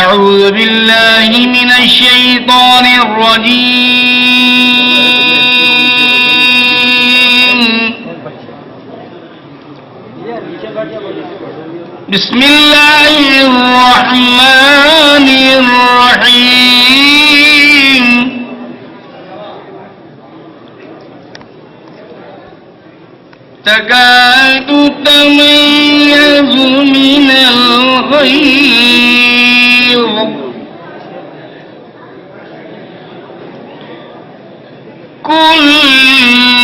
أعوذ بالله من الشيطان الرجيم. بسم الله الرحمن الرحيم. تكاد تميز من الغيظ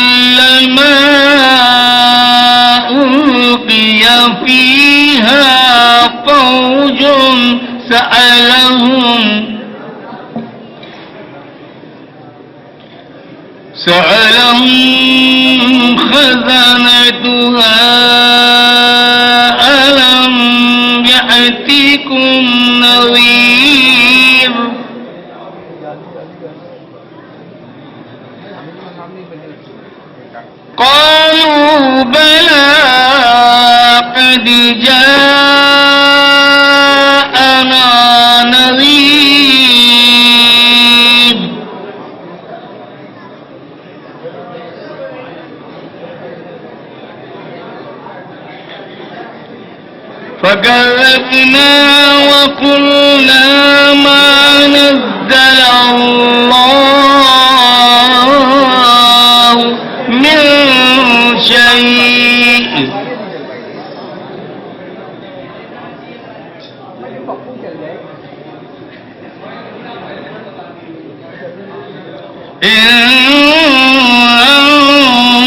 كلما ألقي فيها فوج سألهم خزنتها ألم يأتكم نذير قالوا بلى قد جاءنا نذير فكذبنا وقلنا ما نزل الله من شيء إن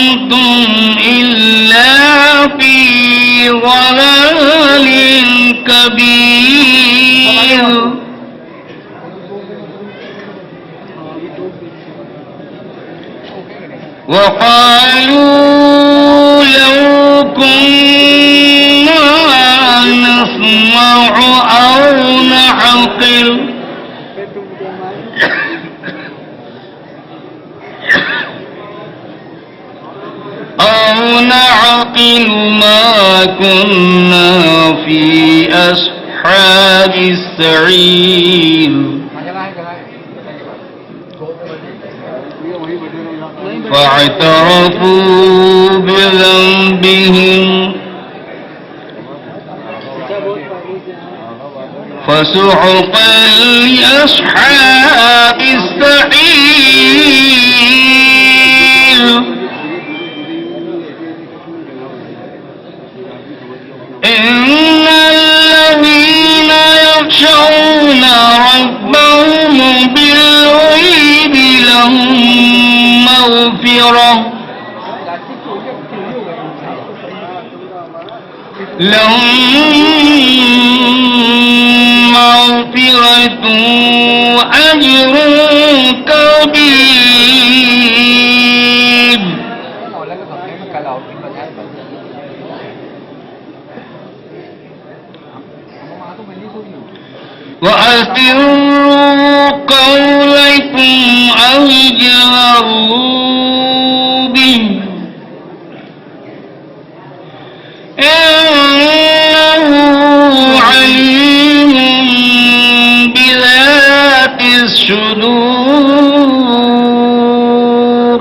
أنتم إلا في ضلال كبير وقالوا لو كنا نسمع أو نعقل ما كنا في أصحاب السعير فاعترفوا بذنبهم فسحقا لأصحاب السعير إن الذين يخشون ربهم بالغيب لهم مغفرة وأجر كبير وأسروا قولكم أو اجهروا به إنه عليم بذات الصدور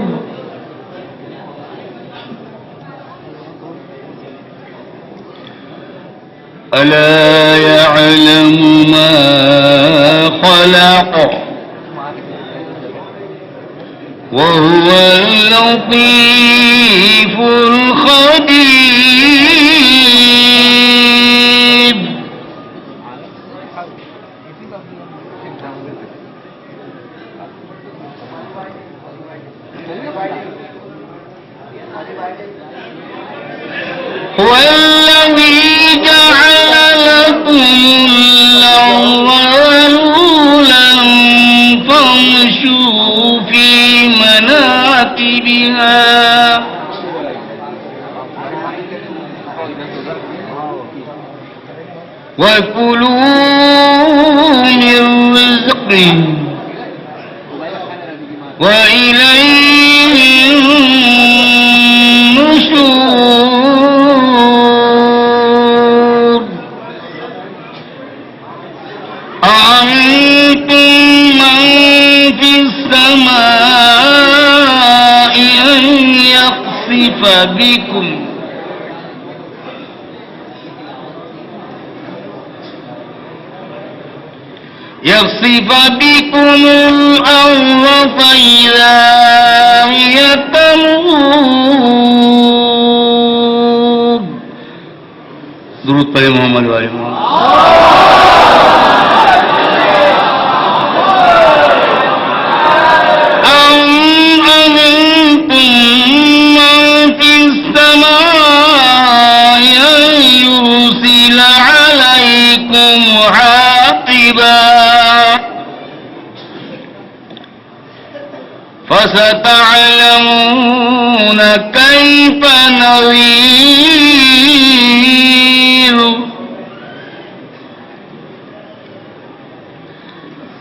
ألا يعلم ما خلق وهو اللطيف الخبير هو الذي جعل لكم الأرض ذلولا فامشوا في مناكبها وكلوا من رزقه وإليه النشور بكم يخسف بكم الأرض فإذا هي تمور. درود پڑھے محمد والے محمد. فستعلمون كيف نذير.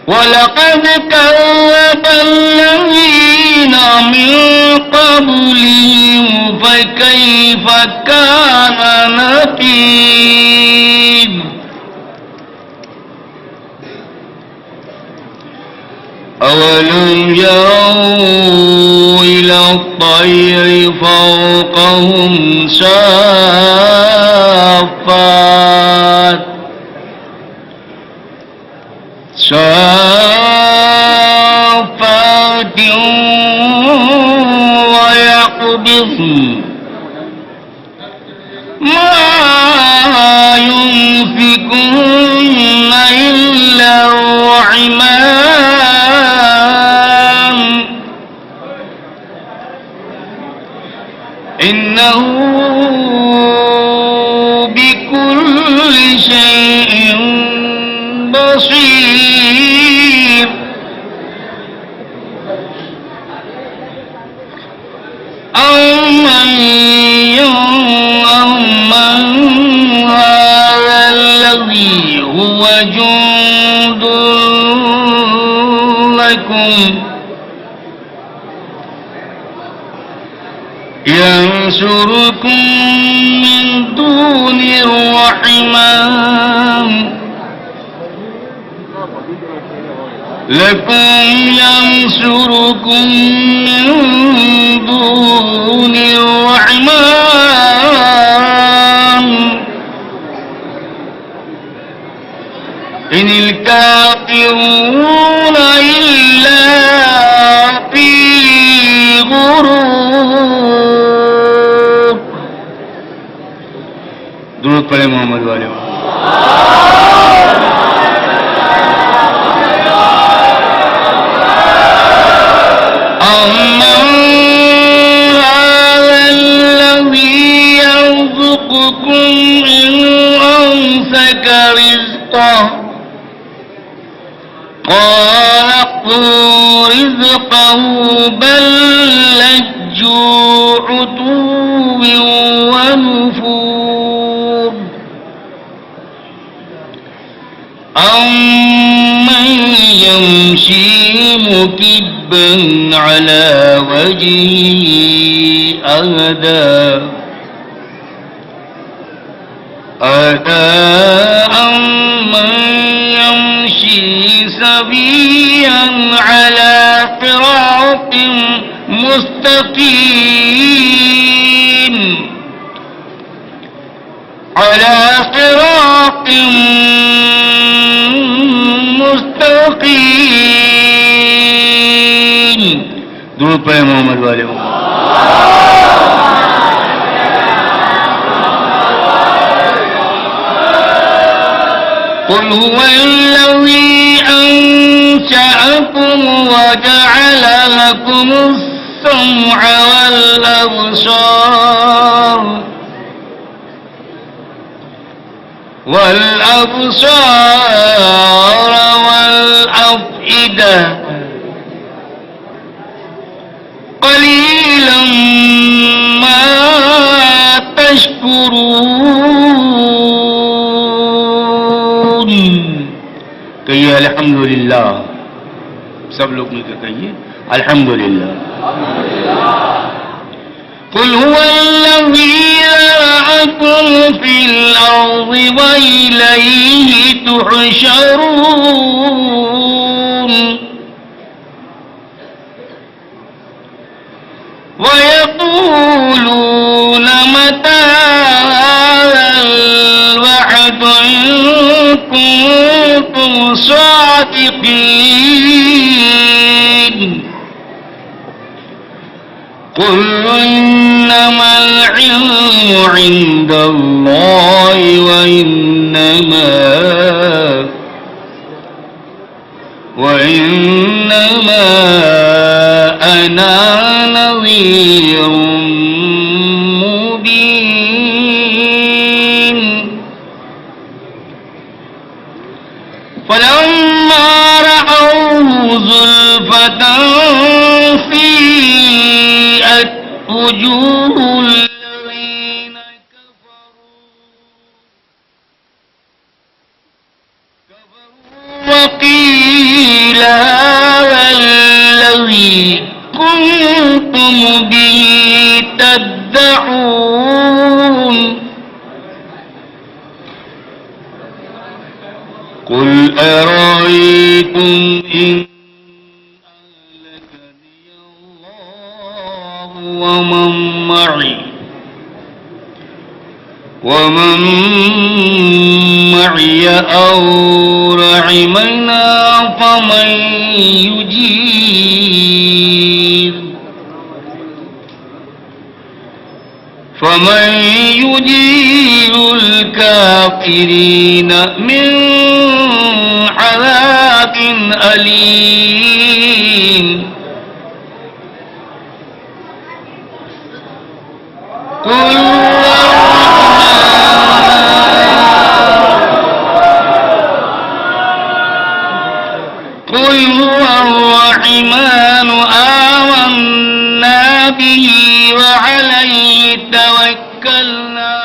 ولقد كذب الذين من قبلهم فكيف كان نكير. أولم يروا إلى الطير فوقهم صافات ويقبضن ما ينفقون إلا الرحمن إنه بكل شيء بصير. أمن هذا الذي هو جند لكم ينصركم من دون الرحمن لكم ينصركم من دون الرحمن إن الكافرون إلا في غرور. درود پڑھے محمد والے. أَمَّنْ هَذَا الَّذِي يَرْزُقُكُمْ إِنْ أَمْسَكَ رِزْقَهُ قَالَ اقْتُلُوا رِزْقَهُ بَلْ لَجُّوا عُتُوٍّ وَنُفُورٍ. أَمَّنْ يَمْشِي مُكِبًّا على وجهه أهدى أمن يمشي سويا على صراط مستقيم على صراط مستقيم. درود پڑھے محمد والے. قل هو الذي أنشأكم وجعل لكم السمع والأبصار والأفئدة قليلا ما تشکرون. کہیے الحمدللہ. سب لوگ مل کر کہیے الحمدللہ. قل هو الذي ذرأكم في الأرض وإليه تحشرون. ويقولون الصادقين قل إنما العلم عند الله وإنما أنا نذير مبين فلما رأوه زلفة سيئت وجوه الذين كفروا وقيل هذا الذي كنتم به تدعون قل أرأيتم إن أهلكني الله ومن معي أو رحمنا فمن يجير الكافرين من عذاب أليم قل هو الرحمن آمنا به وعليه توكلنا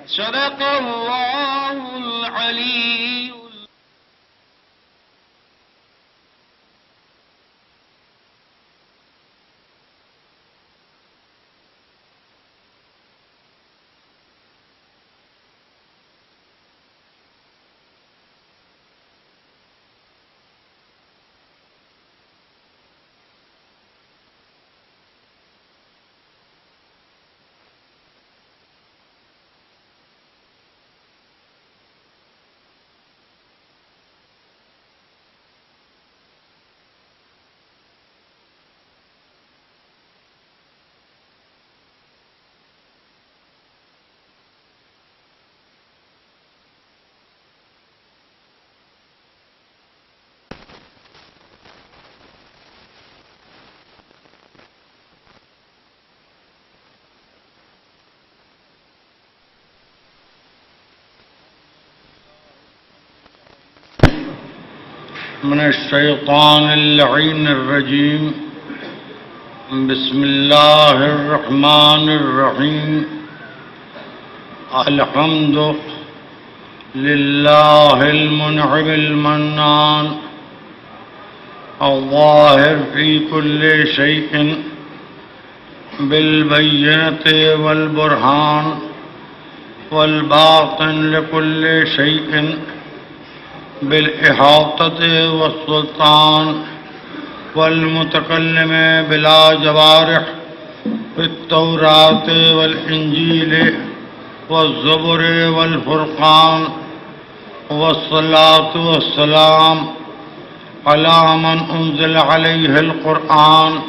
صدق الله العلي من الشيطان اللعين الرجيم بسم الله الرحمن الرحيم الحمد لله المنعم المنان الظاهر في كل شيء بالبينة والبرهان والباطن لكل شيء بالإحاطة والسلطان والمتكلم بلا جوارح في التوراة والإنجيل والزبر والفرقان والصلاة والسلام على من أنزل عليه القرآن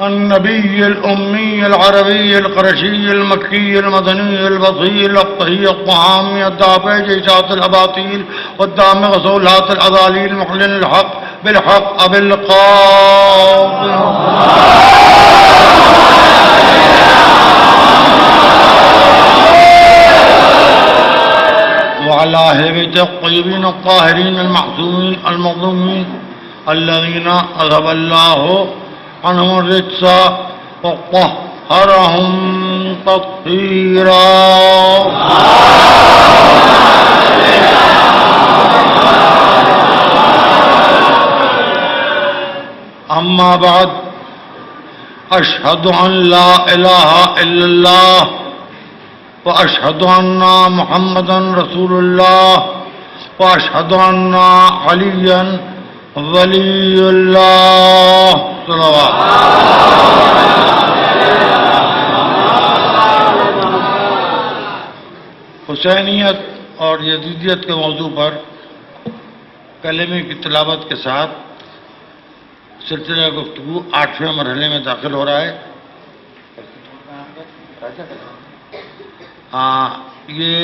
النبي الأمي العربي القرشي المكي المدني البصير الطهي الطعامي الدافع جيشات الأباطيل والدامغ صولات الأضاليل المعلن الحق بالحق بالقاضي وعلى هيبة الطيبين الطاهرين المعصومين المظلومين الذين أذهب الله عنهم الرجس وطهرهم تطهيرا أما بعد أشهد أن لا إله إلا الله وأشهد أن محمدا رسول الله وأشهد أن عليا ولی اللہ صلوات. حسینیت اور یزیدیت کے موضوع پر کلمے کی تلاوت کے ساتھ سلسلہ گفتگو 8ویں مرحلے میں داخل ہو رہا ہے۔ یہ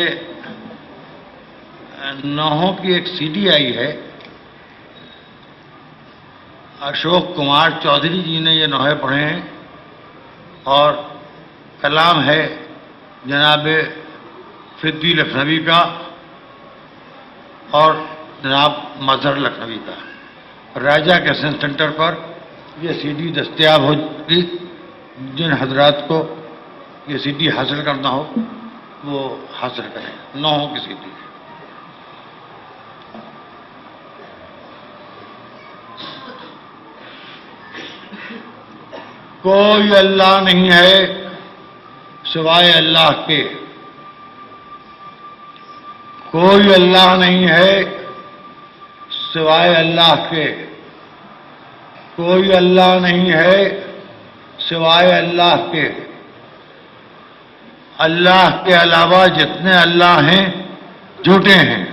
نوحوں کی ایک سی ڈی آئی ہے، اشوک کمار چودھری جی نے یہ نوحے پڑھے ہیں، اور کلام ہے جناب فدی لکھنوی کا اور جناب مظہر لکھنوی کا۔ راجہ کیسن سینٹر پر یہ سی ڈی دستیاب ہوگی، جن حضرات کو یہ سی ڈی حاصل کرنا ہو وہ حاصل کریں۔ نوحوں کی سی ڈی۔ کوئی اللہ نہیں ہے سوائے اللہ کے، کوئی اللہ نہیں ہے سوائے اللہ کے، کوئی اللہ نہیں ہے سوائے اللہ کے۔ اللہ کے علاوہ جتنے اللہ ہیں جھوٹے ہیں،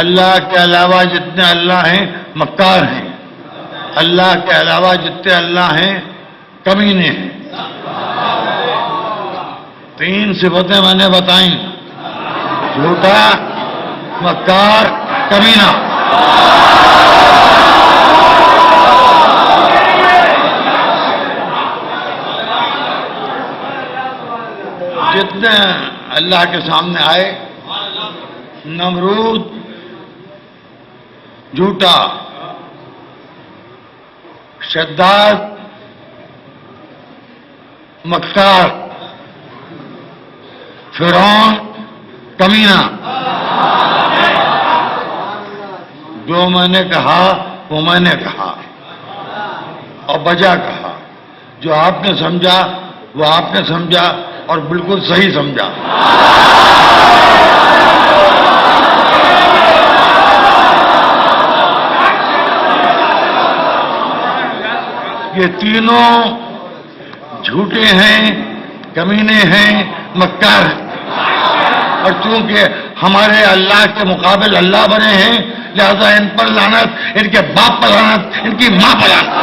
اللہ کے علاوہ جتنے اللہ ہیں مکار ہیں، اللہ کے علاوہ جتنے اللہ ہیں کمینے ہیں۔ 3 صفتیں میں نے بتائیں: جھوٹا، مکار، کمینہ۔ جتنے اللہ کے سامنے آئے، نمرود جھوٹا، شداد مکار، فرعون کمینہ۔ جو میں نے کہا وہ میں نے کہا اور بجا کہا، جو آپ نے سمجھا وہ آپ نے سمجھا اور بالکل صحیح سمجھا۔ یہ تینوں جھوٹے ہیں، کمینے ہیں، مکار ہیں، اور چونکہ ہمارے اللہ کے مقابل اللہ بنے ہیں لہذا ان پر لعنت، ان کے باپ پر لعنت، ان کی ماں پر لعنت۔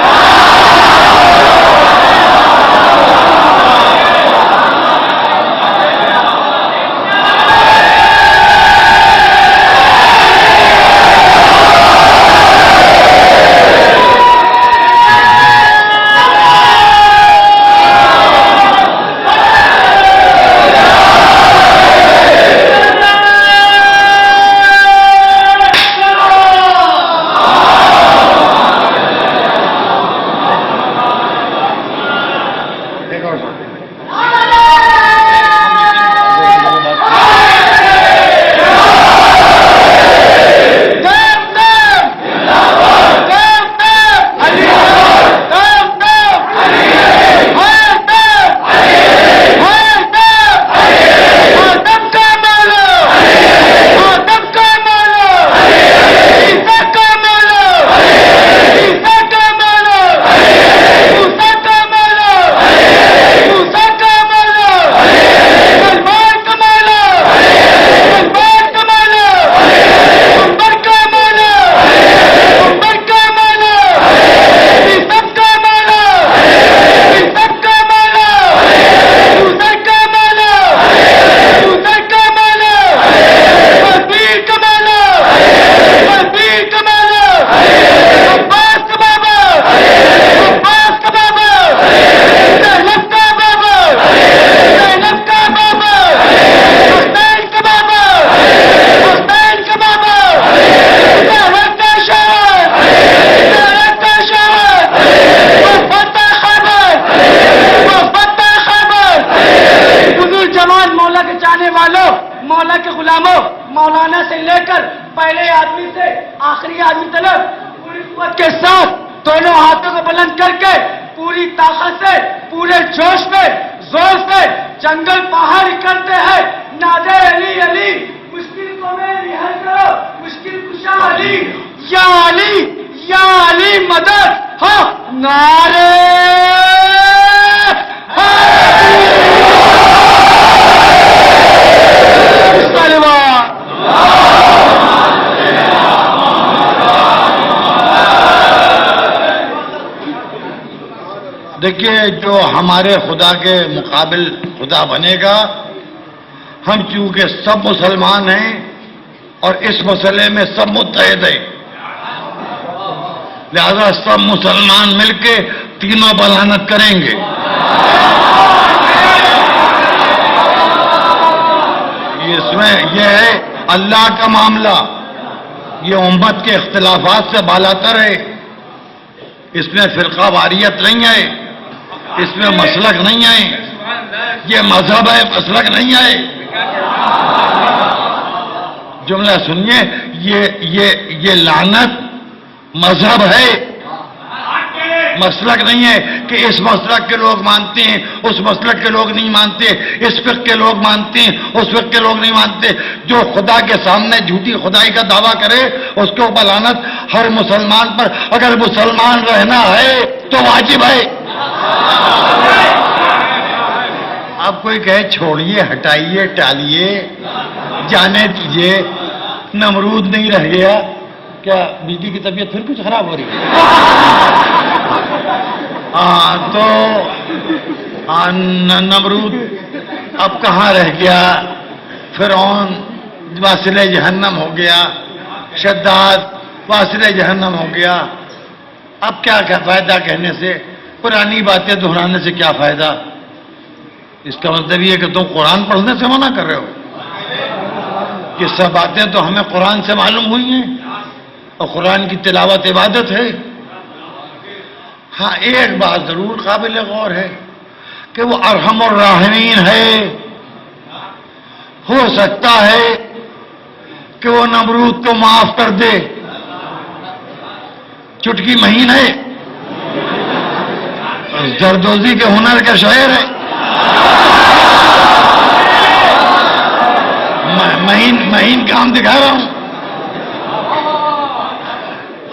مولانا سے لے کر پہلے آدمی سے آخری آدمی تک پوری قوت کے ساتھ دونوں ہاتھوں کو بلند کر کے پوری طاقت سے پورے جوش میں زور سے جنگل پہاڑ کرتے ہیں نادے علی علی مشکل کو میں حل کرو مشکل کشا علی یا علی مدد ہو نعرے دیکھیے جو ہمارے خدا کے مقابل خدا بنے گا، ہم چونکہ سب مسلمان ہیں اور اس مسئلے میں سب متحد ہیں، لہذا سب مسلمان مل کے تینوں پر لعنت کریں گے۔ اس میں یہ ہے اللہ کا معاملہ، یہ امت کے اختلافات سے بالاتر ہے، اس میں فرقہ واریت نہیں ہے، اس میں مسلک نہیں ہے، یہ مذہب ہے، مسلک نہیں ہے۔ جملہ سنیے، یہ لعنت مذہب ہے، مسلک نہیں ہے کہ اس مسلک کے لوگ مانتے ہیں، اس مسلک کے لوگ نہیں مانتے، اس فقہ کے لوگ مانتے ہیں، اس فقہ کے لوگ نہیں مانتے۔ جو خدا کے سامنے جھوٹی خدائی کا دعویٰ کرے اس کے اوپر لعنت ہر مسلمان پر، اگر مسلمان رہنا ہے تو واجب ہے۔ آپ کوئی کہے چھوڑیے، ہٹائیے، ٹالیے، جانے دیجیے، نمرود نہیں رہ گیا، کیا بیوی کی طبیعت پھر کچھ خراب ہو رہی ہے؟ تو نمرود اب کہاں رہ گیا؟ فرعون واصل جہنم ہو گیا، شداد واصل جہنم ہو گیا۔ اب کیا فائدہ کہنے سے، پرانی باتیں دہرانے سے کیا فائدہ؟ اس کا مطلب یہ کہ تم قرآن پڑھنے سے منع کر رہے ہو۔ یہ سب باتیں تو ہمیں قرآن سے معلوم ہوئی ہیں، اور قرآن کی تلاوت عبادت ہے۔ ہاں ایک بات ضرور قابل غور ہے کہ وہ ارحم الراحمین ہے، ہو سکتا ہے کہ وہ نمرود کو معاف کر دے، چٹکی مہین ہے، زردوزی کے ہنر کا شاعر ہے، مہین کام دکھا رہا ہوں۔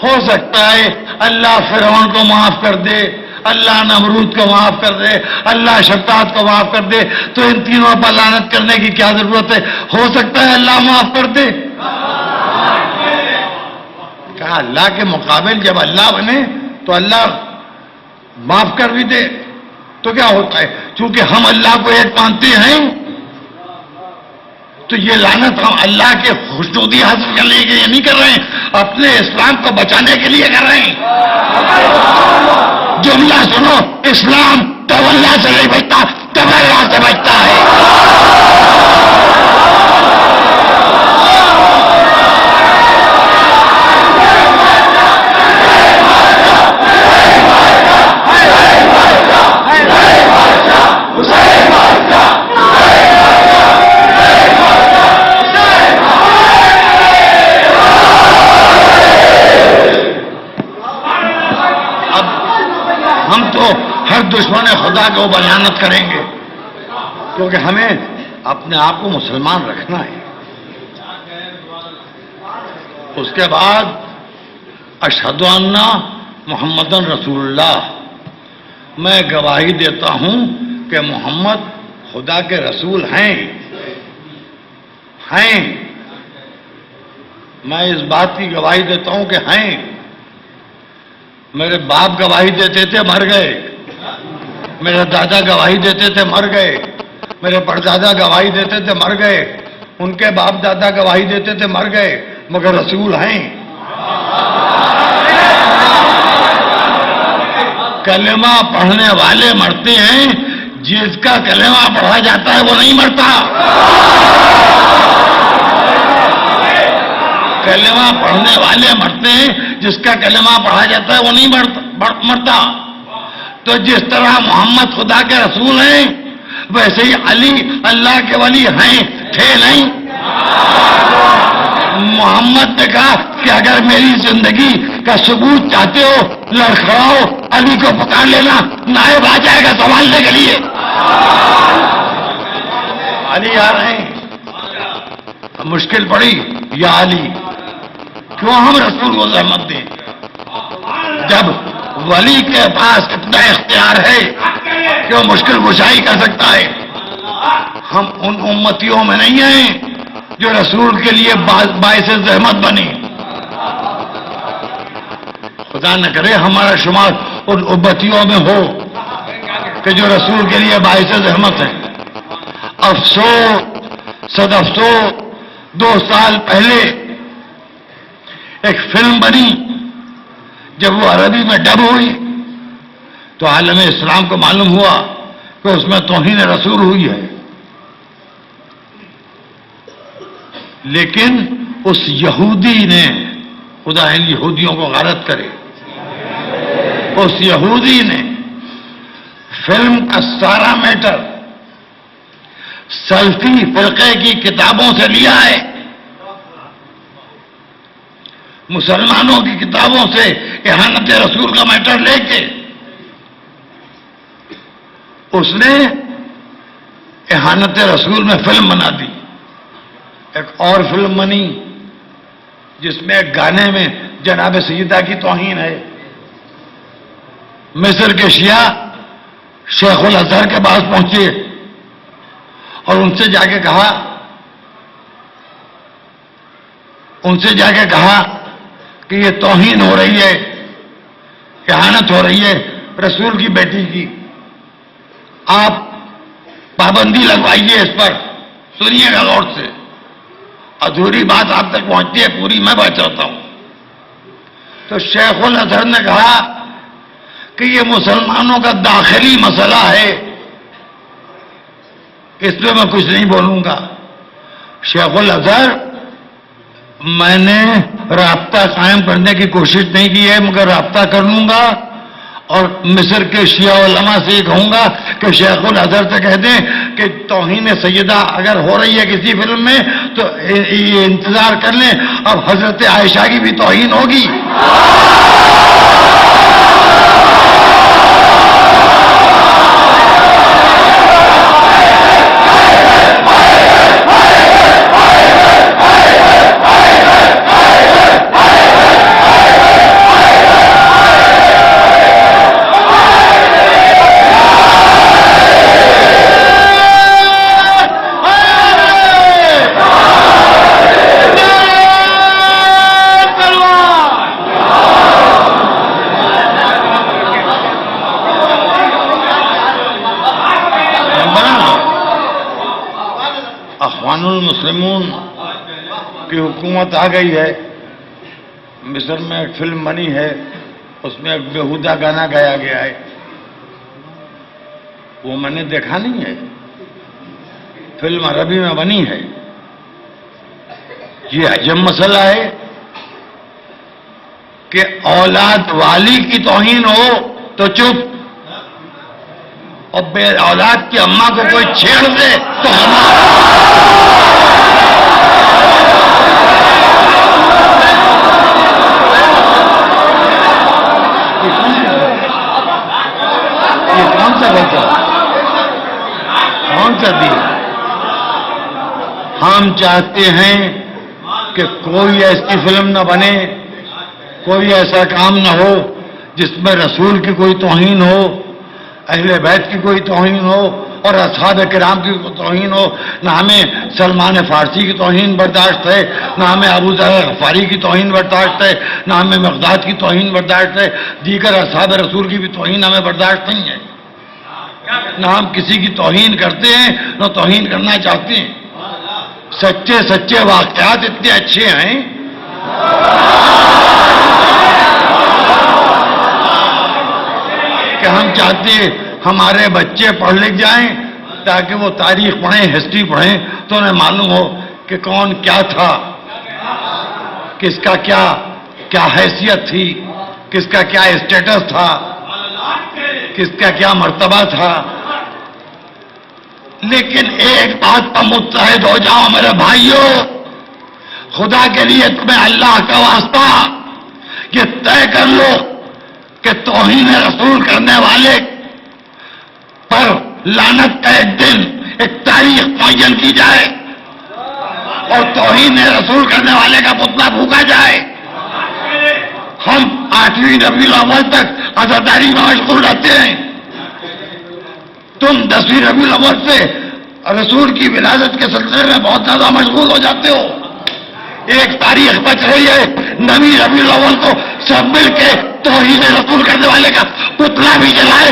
ہو سکتا ہے اللہ فرعون کو معاف کر دے، اللہ نمرود کو معاف کر دے، اللہ شداد کو معاف کر دے، تو ان تینوں پر لعنت کرنے کی کیا ضرورت ہے؟ ہو سکتا ہے اللہ معاف کر دے۔ کہا اللہ کے مقابل جب اللہ بنے تو اللہ معاف کر بھی دے تو کیا ہوتا ہے؟ چونکہ ہم اللہ کو ایک مانتے ہیں تو یہ لعنت ہم اللہ کے خوشنودی حاصل کرنے کے لیے نہیں کر رہے ہیں، اپنے اسلام کو بچانے کے لیے کر رہے ہیں۔ جملہ سنو، اسلام تولا سے نہیں بچتا، تبرع سے بچتا ہے۔ ہر دشمن خدا کو لعنت کریں گے، کیونکہ ہمیں اپنے آپ کو مسلمان رکھنا ہے۔ اس کے بعد اشہد ان محمد رسول اللہ، میں گواہی دیتا ہوں کہ محمد خدا کے رسول ہیں۔ میں اس بات کی گواہی دیتا ہوں کہ ہیں۔ میرے باپ گواہی دیتے تھے، مر گئے۔ میرے دادا گواہی دیتے تھے، مر گئے۔ میرے پردادا گواہی دیتے تھے، مر گئے۔ ان کے باپ دادا گواہی دیتے تھے، مر گئے، مگر رسول ہیں۔ کلمہ پڑھنے والے مرتے ہیں، جس کا کلمہ پڑھا جاتا ہے وہ نہیں مرتا۔ کلمہ پڑھنے والے مرتے ہیں، جس کا کلمہ پڑھا جاتا ہے وہ نہیں مرتا۔ تو جس طرح محمد خدا کے رسول ہیں، ویسے ہی علی اللہ کے ولی ہیں، تھے نہیں؟ محمد نے کہا کہ اگر میری زندگی کا ثبوت چاہتے ہو، لڑکھڑاؤ، علی کو پکار لینا، نائب آ جائے گا سنبھالنے کے لیے۔ علی آ رہے ہیں، مشکل پڑی، یا علی کیوں ہم رسول کو زحمت دیں؟ جب ولی کے پاس اتنا اختیار ہے کہ وہ مشکل کشائی کر سکتا ہے۔ ہم ان امتیوں میں نہیں ہیں جو رسول کے لیے باعث زحمت بنی۔ خدا نہ کرے ہمارا شمار ان امتیوں میں ہو کہ جو رسول کے لیے باعث رحمت ہے. افسوس صد افسوس 2 سال پہلے ایک فلم بنی، جب وہ عربی میں ڈب ہوئی تو عالم اسلام کو معلوم ہوا کہ اس میں توہین رسول ہوئی ہے. لیکن اس یہودی نے، خدا ان یہودیوں کو غارت کرے، اس یہودی نے فلم کا سارا میٹر سلفی فرقے کی کتابوں سے لیا ہے، مسلمانوں کی کتابوں سے اہانت رسول کا میٹر لے کے اس نے اہانت رسول میں فلم بنا دی. ایک اور فلم بنی جس میں ایک گانے میں جناب سیدہ کی توہین ہے. مصر کے شیعہ شیخ الازہر کے پاس پہنچے اور ان سے جا کے کہا کہ یہ توہین ہو رہی ہے، اہانت ہو رہی ہے رسول کی بیٹی کی، آپ پابندی لگوائیے اس پر. سنیے گا غور سے، ادھوری بات آپ تک پہنچتی ہے، پوری میں بچاتا ہوں. تو شیخ الازہر نے کہا کہ یہ مسلمانوں کا داخلی مسئلہ ہے، اس پہ میں کچھ نہیں بولوں گا. شیخ الازہر، میں نے رابطہ قائم کرنے کی کوشش نہیں کی ہے، مگر رابطہ کر لوں گا اور مصر کے شیعہ علماء سے یہ کہوں گا کہ شیخ الازہر سے کہہ دیں کہ توہین سیدہ اگر ہو رہی ہے کسی فلم میں تو یہ انتظار کر لیں، اب حضرت عائشہ کی بھی توہین ہوگی. المسلمون کی حکومت آ گئی ہے. مصر میں ایک فلم بنی ہے، اس میں ایک بیہودہ گانا گایا گیا ہے، وہ میں نے دیکھا نہیں ہے. فلم عربی میں بنی ہے. یہ عجب مسئلہ ہے کہ اولاد والی کی توہین ہو تو چپ، اور بے اولاد کی اماں کو کوئی چھیڑ دے تو یہ کون سا بچہ، کون سا دین؟ ہم چاہتے ہیں کہ کوئی ایسی فلم نہ بنے، کوئی ایسا کام نہ ہو جس میں رسول کی کوئی توہین ہو، اہل بیت کی کوئی توہین ہو، اور اصحاب کرام کی توہین ہو. نہ ہمیں سلمان فارسی کی توہین برداشت ہے، نہ ہمیں ابو ذر غفاری کی توہین برداشت ہے، نہ ہمیں مقداد کی توہین برداشت ہے، دیگر اصحاب رسول کی بھی توہین ہمیں برداشت نہیں ہے. نہ ہم کسی کی توہین کرتے ہیں نہ توہین کرنا چاہتے ہیں. سچے واقعات اتنے اچھے ہیں کہ ہم چاہتے ہیں ہمارے بچے پڑھ لکھ جائیں تاکہ وہ تاریخ پڑھیں، ہسٹری پڑھیں تو انہیں معلوم ہو کہ کون کیا تھا، کس کا کیا حیثیت تھی، کس کا کیا اسٹیٹس تھا، کس کا کیا مرتبہ تھا. لیکن ایک بات پر متحد ہو جاؤ میرے بھائیوں، خدا کے لیے تمہیں اللہ کا واسطہ یہ طے کر لو کہ توہین رسول کرنے والے پر لعنت کا ایک دن، ایک تاریخ معین کی جائے اور توہین رسول کرنے والے کا پتلا پھونکا جائے. ہم 8ویں ربیع الاول تک عزاداری میں مشغول رہتے ہیں، تم 10ویں ربیع الاول سے رسول کی ولادت کے سلسلے میں بہت زیادہ مشغول ہو جاتے ہو. ایک تاریخ بچ رہی ہے 9ویں ربیع الاول کو سب مل کے توہین رسول کرنے والے کا پتلا بھی جلائے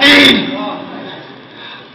3।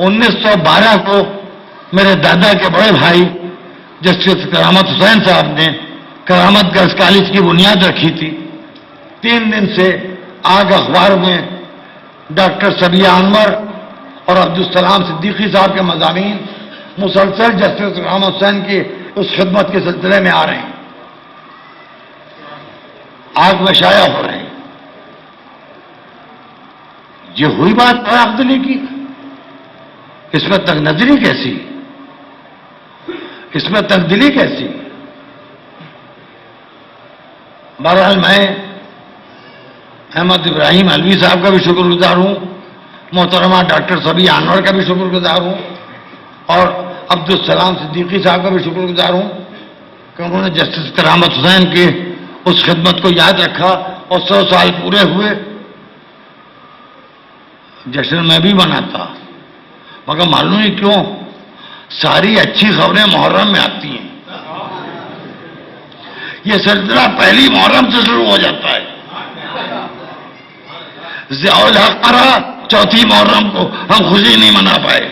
1912 کو میرے دادا کے بڑے بھائی جسٹس کرامت حسین صاحب نے کرامت گرلز کالج کی بنیاد رکھی تھی. 3 دن سے آج اخبار میں ڈاکٹر سبیہ انور اور عبدالسلام صدیقی صاحب کے مضامین مسلسل جسٹس کرامت حسین کی اس خدمت کے سلسلے میں آ رہے ہیں، آج میں شائع ہو رہے ہیں. یہ ہوئی بات فراغ دلی کی، اس میں تنگ نظری کیسی، اس میں تنگ دلی کیسی؟ بہرحال میں احمد ابراہیم علوی صاحب کا بھی شکر گزار ہوں، محترمہ ڈاکٹر سبیہ انور کا بھی شکر گزار ہوں، اور عبدالسلام صدیقی صاحب کا بھی شکر گزار ہوں کہ انہوں نے جسٹس کرامت حسین کی اس خدمت کو یاد رکھا اور 100 سال پورے ہوئے. جشن میں بھی مناتا، مگر معلوم نہیں کیوں ساری اچھی خبریں محرم میں آتی ہیں. یہ سلسلہ پہلی محرم سے شروع ہو جاتا ہے. ضیاء الحق مرا 4تھی محرم کو ہم خوشی نہیں منا پائے.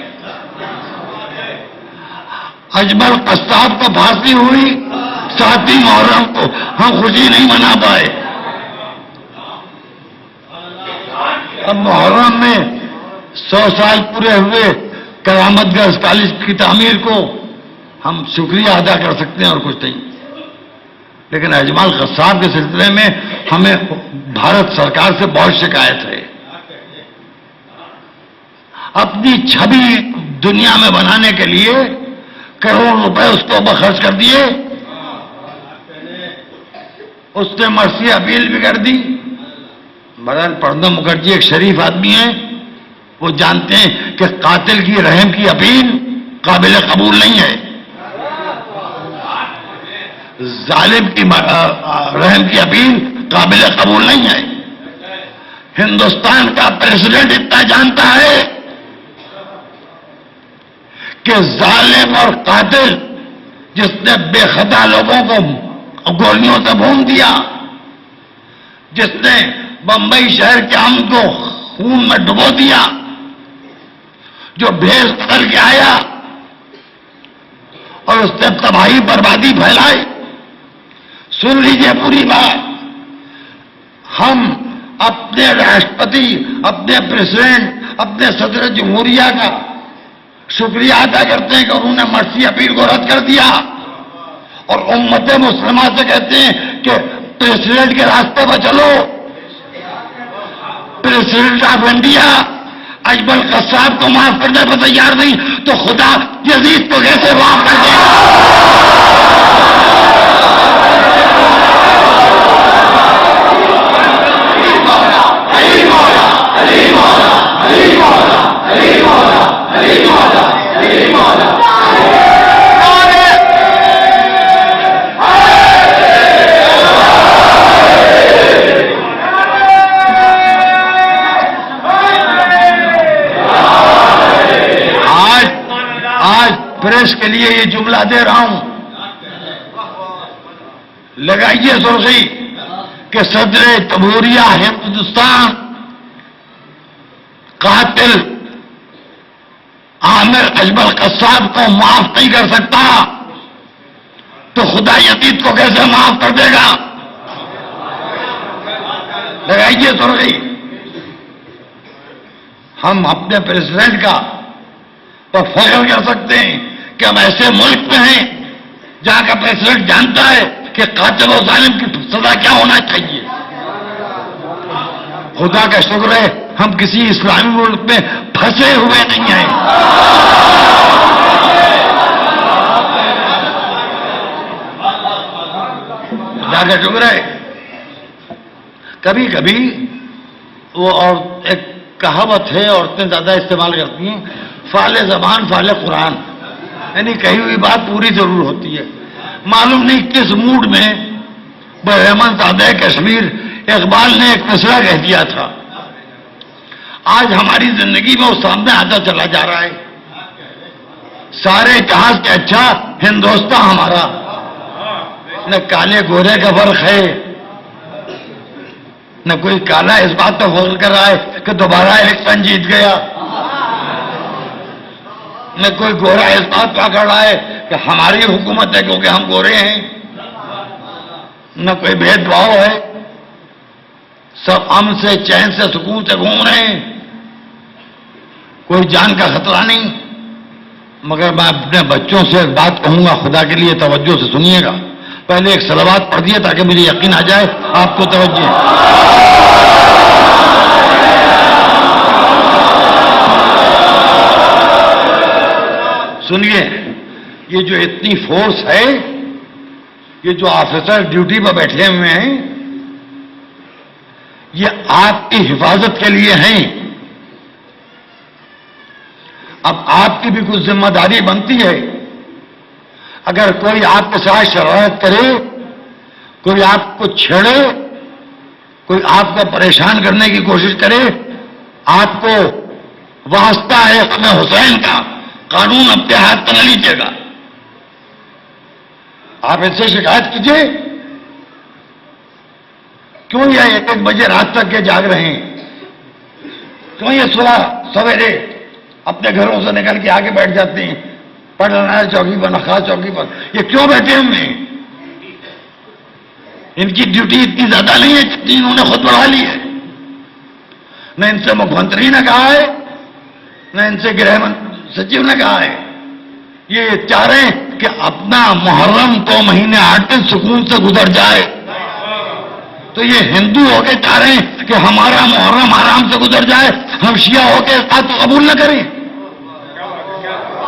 اجمل قصاب کو پھانسی ہوئی 7ویں محرم کو ہم خوشی نہیں منا پائے. اب محرم میں 100 سال پورے ہوئے کرامت گرلز کالج کی تعمیر کو ہم شکریہ ادا کر سکتے ہیں اور کچھ نہیں. لیکن اجمل قصاب کے سلسلے میں ہمیں بھارت سرکار سے بہت شکایت ہے. اپنی چھبی دنیا میں بنانے کے لیے کروڑ روپے اس کو خرچ کر دیے. اس نے مرثی اپیل بھی کر دی. بہرحال پرنب مکھرجی ایک شریف آدمی ہیں، وہ جانتے ہیں کہ قاتل کی رحم کی اپیل قابل قبول نہیں ہے، ظالم کی رحم کی اپیل قابل قبول نہیں ہے. ہندوستان کا پریزیڈنٹ اتنا جانتا ہے کہ ظالم اور قاتل جس نے بے خطا لوگوں کو گولیوں سے بھون دیا، جس نے بمبئی شہر کے امن کو خون میں ڈبو دیا، جو بھیس کر کے آیا اور اس نے تباہی بربادی پھیلائی. سن لیجئے پوری بات. ہم اپنے راشٹرپتی، اپنے پریزیڈنٹ، اپنے صدر جمہوریہ کا شکریہ ادا کرتے ہیں کہ انہوں نے مرثی اپیل کو رد کر دیا، اور امت مسلمہ سے کہتے ہیں کہ پریزیڈنٹ کے راستے پر چلو. پریزیڈنٹ آف انڈیا اجمل قصاب کو معاف کرنے پر تیار نہیں تو خدا یزید کو کیسے معاف کر دے گا؟ پریس کے لیے یہ جملہ دے رہا ہوں، لگائیے سرخی کہ صدر جمہوریہ ہندوستان قاتل عامر اجمل قصاب کو معاف نہیں کر سکتا تو خدا یزید کو کیسے معاف کر دے گا؟ لگائیے سرخی. ہم اپنے پریزیڈنٹ کا پر فخر کر سکتے ہیں کہ ہم ایسے ملک میں ہیں جہاں کا پریزیڈنٹ جانتا ہے کہ قاتل و ظالم کی سزا کیا ہونا چاہیے. خدا کا شکر ہے ہم کسی اسلامی ملک میں پھنسے ہوئے نہیں ہیں. خدا کا شکر ہے. کبھی کبھی وہ اور ایک کہاوت ہے عورتیں زیادہ استعمال کرتی ہیں، فعال زبان فعال قرآن، یعنی کہی ہوئی بات پوری ضرور ہوتی ہے. معلوم نہیں کس موڈ میں برہمن زادہ کشمیر اقبال نے ایک مصرع کہہ دیا تھا. آج ہماری زندگی میں وہ سامنے آتا چلا جا رہا ہے. سارے جہاز سے اچھا ہندوستان ہمارا، نہ کالے گورے کا فرق ہے، نہ کوئی کالا اس بات پر فخر کر رہا ہے کہ دوبارہ الیکشن جیت گیا. نہ کوئی گورا اس بات پکڑ رہا ہے کہ ہماری حکومت ہے کیونکہ ہم گورے ہیں، نہ کوئی بھید بھاؤ ہے، سب امن سے چین سے سکون سے گھوم رہے ہیں، کوئی جان کا خطرہ نہیں۔ مگر میں اپنے بچوں سے ایک بات کہوں گا، خدا کے لیے توجہ سے سنیے گا، پہلے ایک صلوات پڑھ دیے تاکہ مجھے یقین آ جائے آپ کو توجہ ہے۔ سنیے، یہ جو اتنی فورس ہے، یہ جو آفیسر ڈیوٹی پر بیٹھے ہوئے ہیں، یہ آپ کی حفاظت کے لیے ہیں۔ اب آپ کی بھی کچھ ذمہ داری بنتی ہے، اگر کوئی آپ کے ساتھ شرارت کرے، کوئی آپ کو چھیڑے، کوئی آپ کو پریشان کرنے کی کوشش کرے، آپ کو واسطہ ہے اپنے حسین کا، قانون اپنے ہاتھ میں نہ لیجیے گا، آپ اس سے شکایت کیجیے۔ کیوں یہ 1 بجے رات تک کے جاگ رہے ہیں؟ کیوں یہ صبح سویرے اپنے گھروں سے نکل کے آگے بیٹھ جاتے ہیں، پڑھنا ہے چوکی پر، نخاس چوکی پر؟ یہ کیوں بیٹھے ہوئے ہیں؟ ان کی ڈیوٹی اتنی زیادہ نہیں ہے جتنی انہوں نے خود بڑھا لی ہے۔ نہ ان سے مکھ منتری نے کہا ہے، نہ ان سے گرہ سچیو نے کہا ہے، یہ چاہ رہے ہیں کہ اپنا محرم کو مہینے 8 دن سکون سے گزر جائے، تو یہ ہندو ہو کے چاہ رہے ہیں کہ ہمارا محرم آرام سے گزر جائے، ہم شیعہ ہو کے ساتھ قبول نہ کریں۔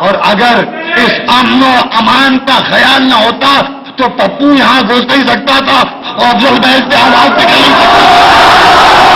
اور اگر اس امن و امان کا خیال نہ ہوتا تو پپو یہاں گھس نہیں سکتا تھا اور افضل محل سے آواز نکل نہیں سکتا۔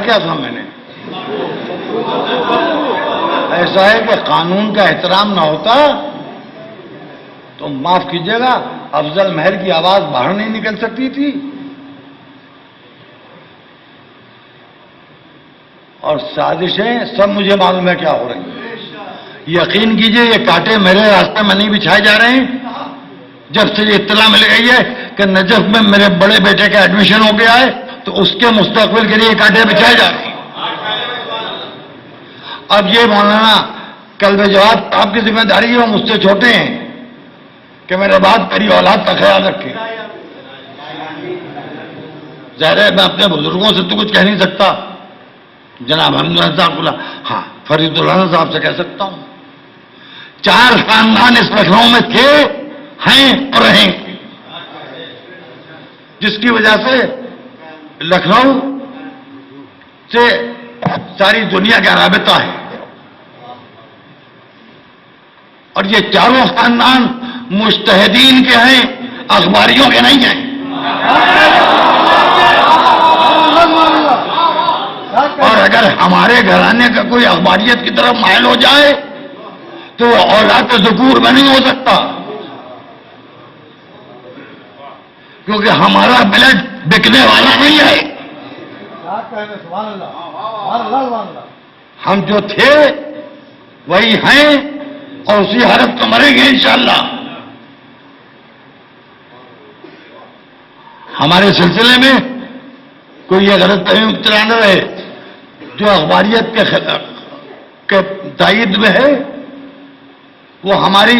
کیا تھا میں نے؟ ایسا ہے کہ قانون کا احترام نہ ہوتا تو معاف کیجیے گا افضل محل کی آواز باہر نہیں نکل سکتی تھی، اور سازشیں سب مجھے معلوم ہے کیا ہو رہی ہیں۔ یقین کیجیے یہ کانٹے میرے راستے میں نہیں بچھائے جا رہے ہیں۔ جب سے یہ اطلاع مل گئی ہے کہ نجف میں میرے بڑے بیٹے کا ایڈمیشن ہو گیا ہے تو اس کے مستقبل کے لیے کانٹے بچھائے جا رہے ہیں۔ اب یہ مولانا قلب جواد آپ کی ذمہ داری ہے، وہ مجھ سے چھوٹے ہیں، کہ میرے بعد میری اولاد کا خیال رکھیں۔ ظاہر ہے میں اپنے بزرگوں سے تو کچھ کہہ نہیں سکتا، جناب حمداللہ صاحب کو، ہاں فرید اللہ صاحب سے کہہ سکتا ہوں۔ 4 خاندان اس لکھنؤ میں تھے، ہیں اور رہیں، جس کی وجہ سے لکھنؤ سے ساری دنیا کا رابطہ ہے، اور یہ 4 خاندان مجتہدین کے ہیں، اخباریوں کے نہیں ہیں۔ اور اگر ہمارے گھرانے کا کوئی اخباریت کی طرف مائل ہو جائے تو اولاد ذکور میں نہیں ہو سکتا، کیونکہ ہمارا بلڈ بکنے والا نہیں ہے۔ ہم جو تھے وہی ہیں اور اسی حالت کو مریں گے انشاءاللہ۔ ہمارے سلسلے میں کوئی یہ غلط فہمی مبتلا نہ رہے، جو اخباریت کے تائید میں ہے وہ ہماری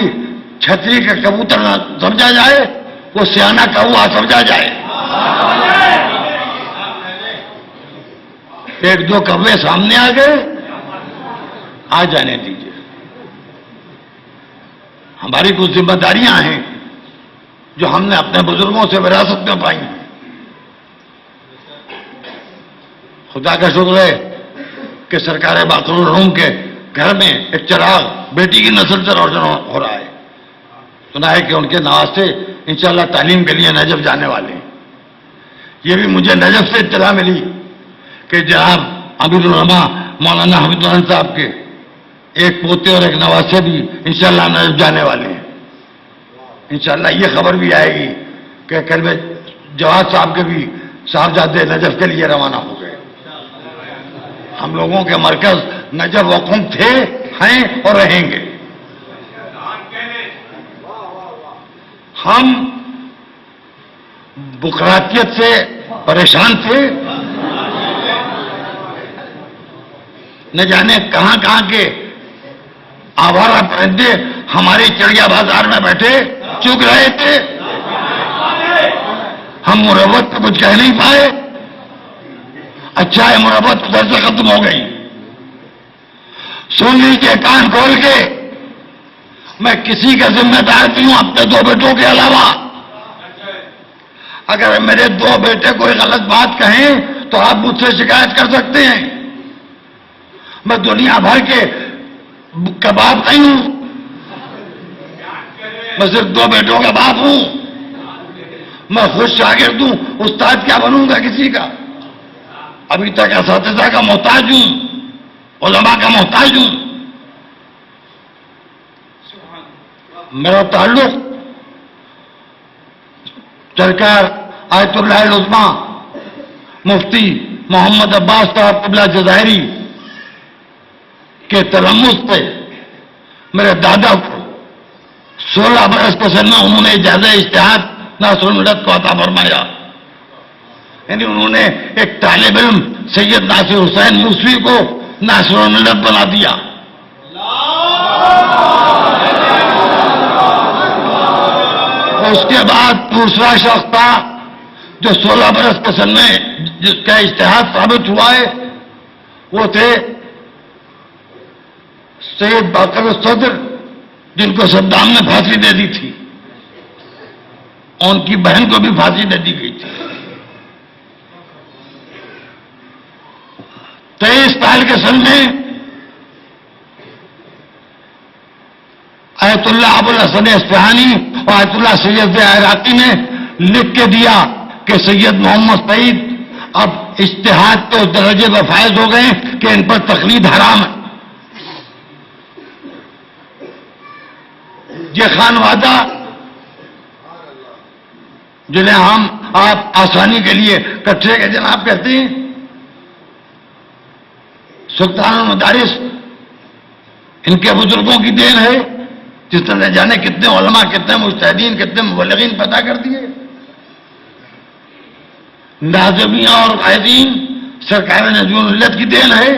چھتری کا کبوتر نہ سمجھا جائے، وہ سیانہ کوا سمجھا جائے. ایک دو کوے سامنے آ گئے, آ جانے دیجیے. ہماری کچھ ذمہ داریاں ہیں جو ہم نے اپنے بزرگوں سے وراثت میں پائی ہیں. خدا کا شکر ہے کہ سرکار باقر العلوم کے گھر میں ایک چراغ بیٹی کی نسل سے روشن ہو رہا ہے. سنا ہے کہ ان کے نواسے انشاءاللہ تعلیم کے لیے نجف جانے والے ہیں. یہ بھی مجھے نجف سے اطلاع ملی کہ جناب عبد الرحمٰ مولانا حمید الرحمن صاحب کے ایک پوتے اور ایک نواسے بھی انشاءاللہ نجف جانے والے ہیں. انشاءاللہ یہ خبر بھی آئے گی کہ کل میں جواد صاحب کے بھی صاحبزادے نجف کے لیے روانہ ہو گئے. ہم لوگوں کے مرکز نجف وقوم تھے, ہیں اور رہیں گے. ہم بکراتیت سے پریشان تھے, نہ جانے کہاں کہاں کے آوارہ پرندے ہماری چڑیا بازار میں بیٹھے چگ رہے تھے. ہم مربت پہ کچھ کہہ نہیں پائے. اچھا ہے مربت ادھر سے ختم ہو گئی. سن لیجیے کان کھول کے, میں کسی کا ذمہ دار نہیں ہوں اپنے دو بیٹوں کے علاوہ. اگر میرے دو بیٹے کوئی غلط بات کہیں تو آپ مجھ سے شکایت کر سکتے ہیں. میں دنیا بھر کے کباب نہیں ہوں, میں صرف دو بیٹوں کا باپ ہوں. میں خود شاگرد ہوں, استاد کیا بنوں گا کسی کا. ابھی تک اساتذہ کا محتاج ہوں, علماء کا محتاج ہوں. میرا تعلق سرکار آیت اللہ العظمیٰ مفتی محمد عباس صاحب قبلہ جزائری کے تلمس پہ میرے دادا کو 16 برس کے سن میں انہوں نے اجازت اجتہاد ناصر الملت کو عطا فرمایا. یعنی انہوں نے ایک طالب علم سید ناصر حسین موسوی کو ناصر الملت بنا دیا. اس کے بعد دوسرا شخص تھا جو 16 برس کے سن میں جس کا اجتہاد ثابت ہوا ہے, وہ تھے سید باقر الصدر, جن کو صدام نے پھانسی دے دی تھی. ان کی بہن کو بھی پھانسی دے دی گئی تھی. 23 سال کے سن میں آیت اللہ ابو الحسن اصفہانی اور آیت اللہ سید عراقی نے لکھ کے دیا کہ سید محمد سعید اب اجتہاد کے اس درجے پر فائز ہو گئے کہ ان پر تقلید حرام ہے. یہ خانوادہ جنہیں ہم آپ آسانی کے لیے کٹھے کے جناب کہتے ہیں, سلطان المدارس ان کے بزرگوں کی دین ہے, جس نے جانے کتنے علماء, کتنے مجتہدین, کتنے مبلغین پیدا کر دیے. ناظمیہ اور قائدین سرکار نظم الملت کی دین ہے.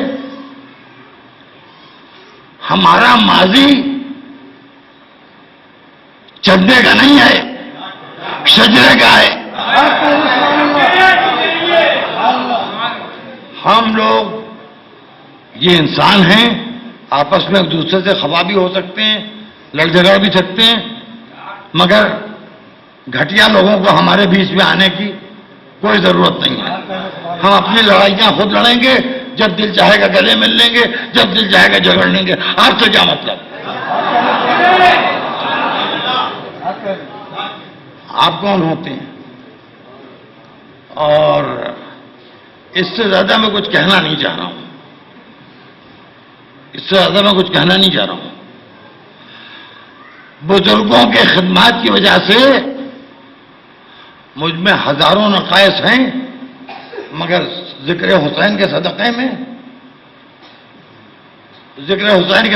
ہمارا ماضی چندے کا نہیں ہے, شجرے کا ہے. ہم لوگ یہ انسان ہیں, آپس میں ایک دوسرے سے خفا بھی ہو سکتے ہیں, لڑ جھگڑ بھی سکتے ہیں, مگر گھٹیا لوگوں کو ہمارے بیچ میں آنے کی کوئی ضرورت نہیں ہے. ہم اپنی لڑائیاں خود لڑیں گے, جب دل چاہے گا گلے مل لیں گے, جب دل چاہے گا جھگڑ لیں گے. آپ سے کیا مطلب؟ آپ کون ہوتے ہیں؟ اور اس سے زیادہ میں کچھ کہنا نہیں چاہ رہا ہوں, اس سے زیادہ میں کچھ کہنا نہیں چاہ رہا ہوں. بزرگوں کے خدمات کی وجہ سے مجھ میں ہزاروں نقائص ہیں, مگر ذکر حسین کے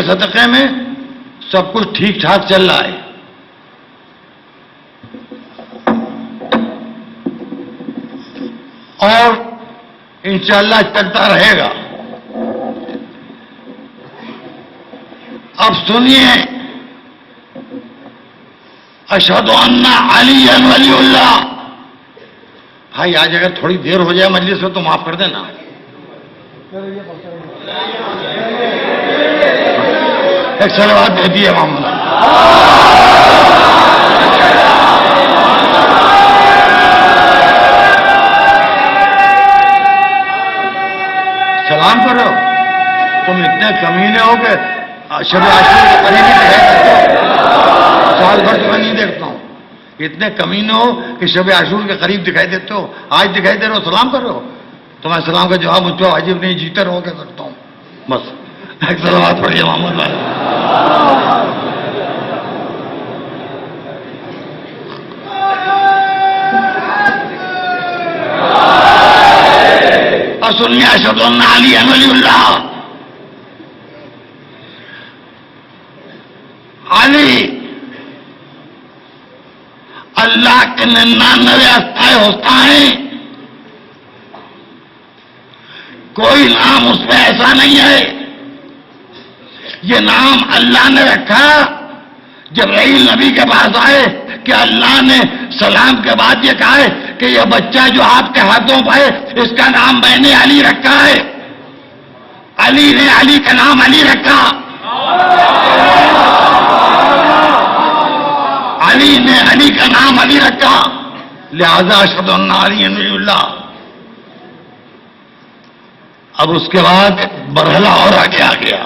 صدقے میں سب کچھ ٹھیک ٹھاک چل رہا ہے. اور انشاءاللہ چلتا رہے گا. اب سنیے اشہد ان علی ولی اللہ. بھائی آج اگر تھوڑی دیر ہو جائے مجلس میں تو معاف کر دینا. ایک صلوات بھیجیے محمد. سلام کرو. تم اتنے کمینے ہو کہ شب عاشور کے قریب ہی دکھائی دیتے ہو. سال بھر تمہیں نہیں دیکھتا ہوں. اتنے کمینے ہو کہ شب عاشور کے قریب دکھائی دیتے ہو. آج دکھائی دے رہے ہو سلام کرو. تمہارے سلام کا جواب مجھ پہ واجب نہیں, جیتے رہو کیا کرتا ہوں بس. ایک صلوات پڑھیے محمد بھائی. سنی اشہد ان علی ولی اللہ. علی اللہ کے 99 اسماء ہوتا ہے, کوئی نام اس میں ایسا نہیں ہے. یہ نام اللہ نے رکھا. جبرائیل نبی کے پاس آئے کہ اللہ نے سلام کے بعد یہ کہا ہے کہ یہ بچہ جو آپ کے ہاتھوں پہ ہے اس کا نام میں نے علی رکھا ہے. علی نے علی کا نام علی رکھا. علی نے علی کا نام علی رکھا. لہذا اشہد ان علی ولی اللہ. اب اس کے بعد برہلا اور آگے آ گیا.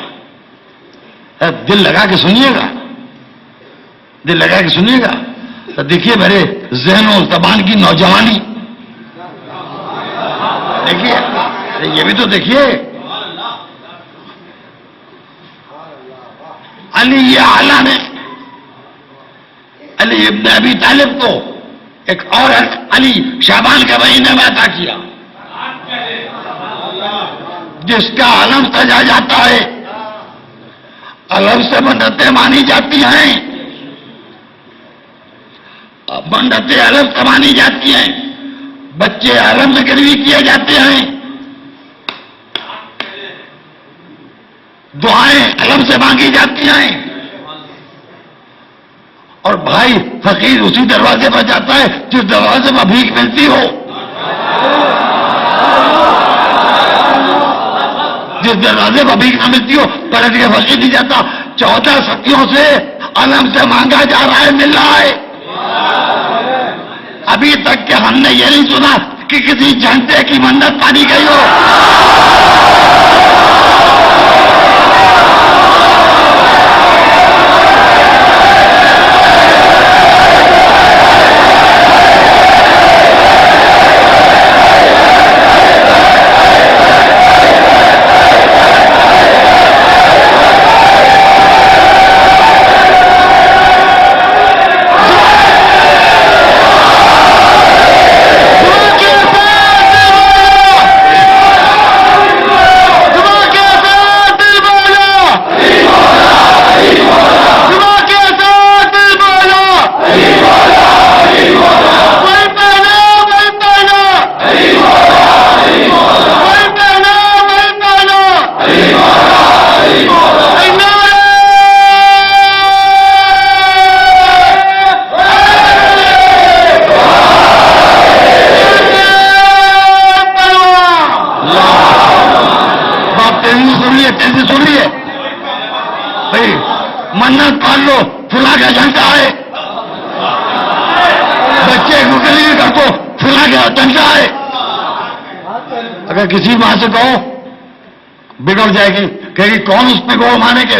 دل لگا کے سنیے گا, دل لگا کے سنیے گا. تو دیکھیے میرے ذہن و زبان کی نوجوانی دیکھیے, یہ بھی تو دیکھیے. علی یہ اعلیٰ نے علی ابن ابی طالب کو ایک اور علی شعبان کے مہینے میں عطا کیا, جس کا علم سجا جاتا ہے. علم سے منتیں مانی جاتی ہیں, منتیں علم سے مانی جاتی ہیں. بچے علم میں گروی کیے جاتے ہیں. دعائیں علم سے مانگی جاتی ہیں. اور بھائی فقیر اسی دروازے پر جاتا ہے جس دروازے پر بھیک ملتی ہو. جس دروازے پر بھیک نہ ملتی ہو پلٹ کے فقیر نہیں جاتا. 14 صدیوں سے علم سے مانگا جا رہا ہے, مل رہا ہے. ابھی تک کہ ہم نے یہ نہیں سنا کہ کسی جھنڈے کی منت مانی گئی ہو. منت مان لو فلاں کا جھنڈا ہے. بچے گوگلی کر دو فلاں کا جھنڈا ہے. اگر کسی ماں سے کہو بگڑ جائے گی, کہے گی کون اس پہ گوڑ مانے کے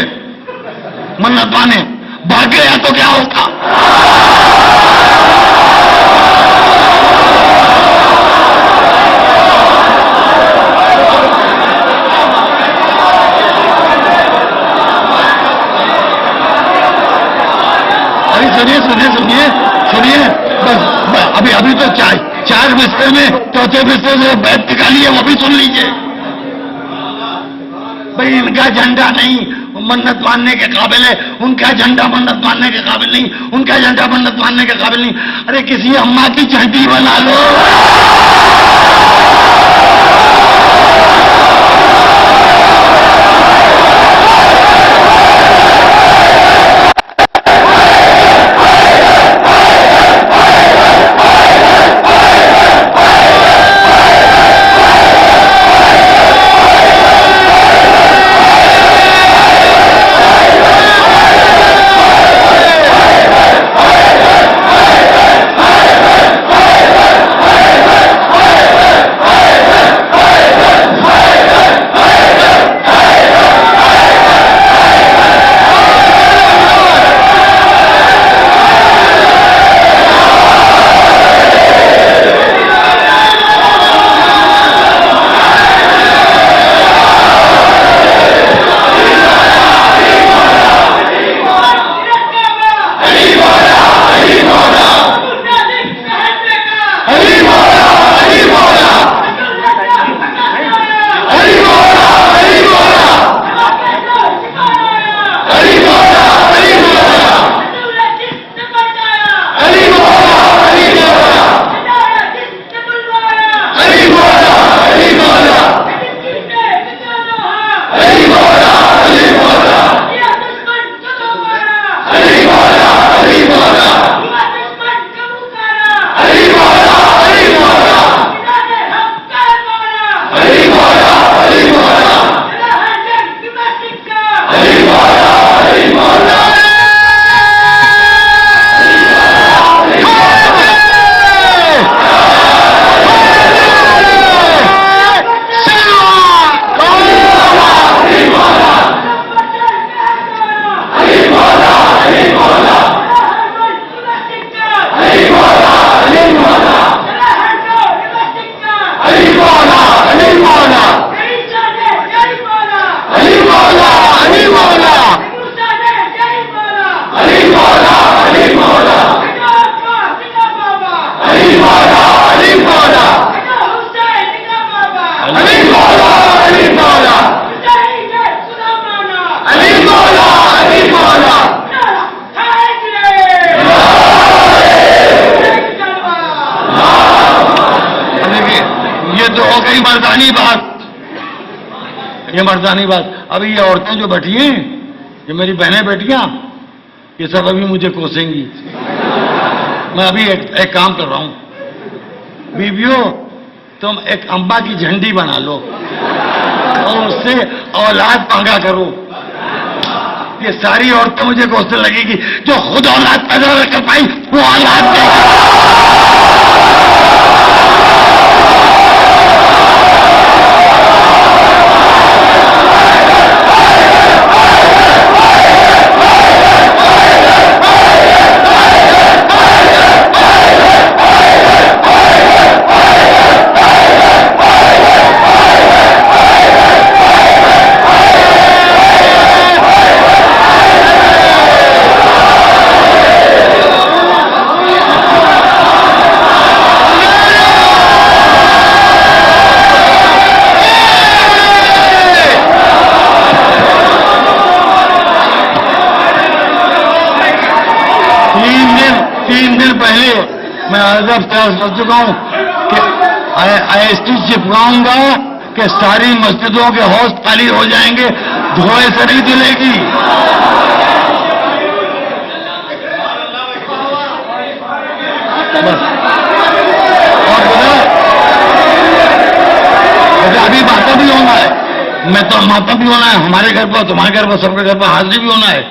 منت مانے, بھاگ گیا تو کیا ہوتا. سنیے بس ابھی تو 4 بستر میں 4تھے بستر سے بیت نکالی ہے, وہ بھی سن لیجئے. بھائی ان کا جھنڈا نہیں منت ماننے کے قابل ہے, ان کا جھنڈا منت ماننے کے قابل نہیں, ان کا جھنڈا منت ماننے کے قابل نہیں. ارے کسی اماں کی جھنڈی بنا لو. علی مولا علی مولا علی مولا علی مولا. دیکھیے یہ تو ہو گئی مردانی بات. یہ مردانی بات. ابھی یہ عورتیں جو بیٹھی ہیں، یہ میری بہنیں بیٹیاں، یہ سب ابھی مجھے کوسیں گی. میں ابھی ایک کام کر رہا ہوں. بیویوں تم ایک امبا کی جھنڈی بنا لو اور اس سے اولاد مانگا کرو. یہ ساری عورتیں مجھے کوسنے لگے گی جو خود اولاد پیدا نہ کر پائی وہ اولاد دے. میں عذاب سوچ چکا ہوں کہ ایسی چپکاؤں گا کہ ساری مسجدوں کے حوض خالی ہو جائیں گے، دھوئے سے نہیں دلے گی. بس. اور ابھی ماتم بھی ہونا ہے. میں تو ماتم بھی ہونا ہے ہمارے گھر پر، تمہارے گھر پر، سب کے گھر پر حاضری بھی ہونا ہے.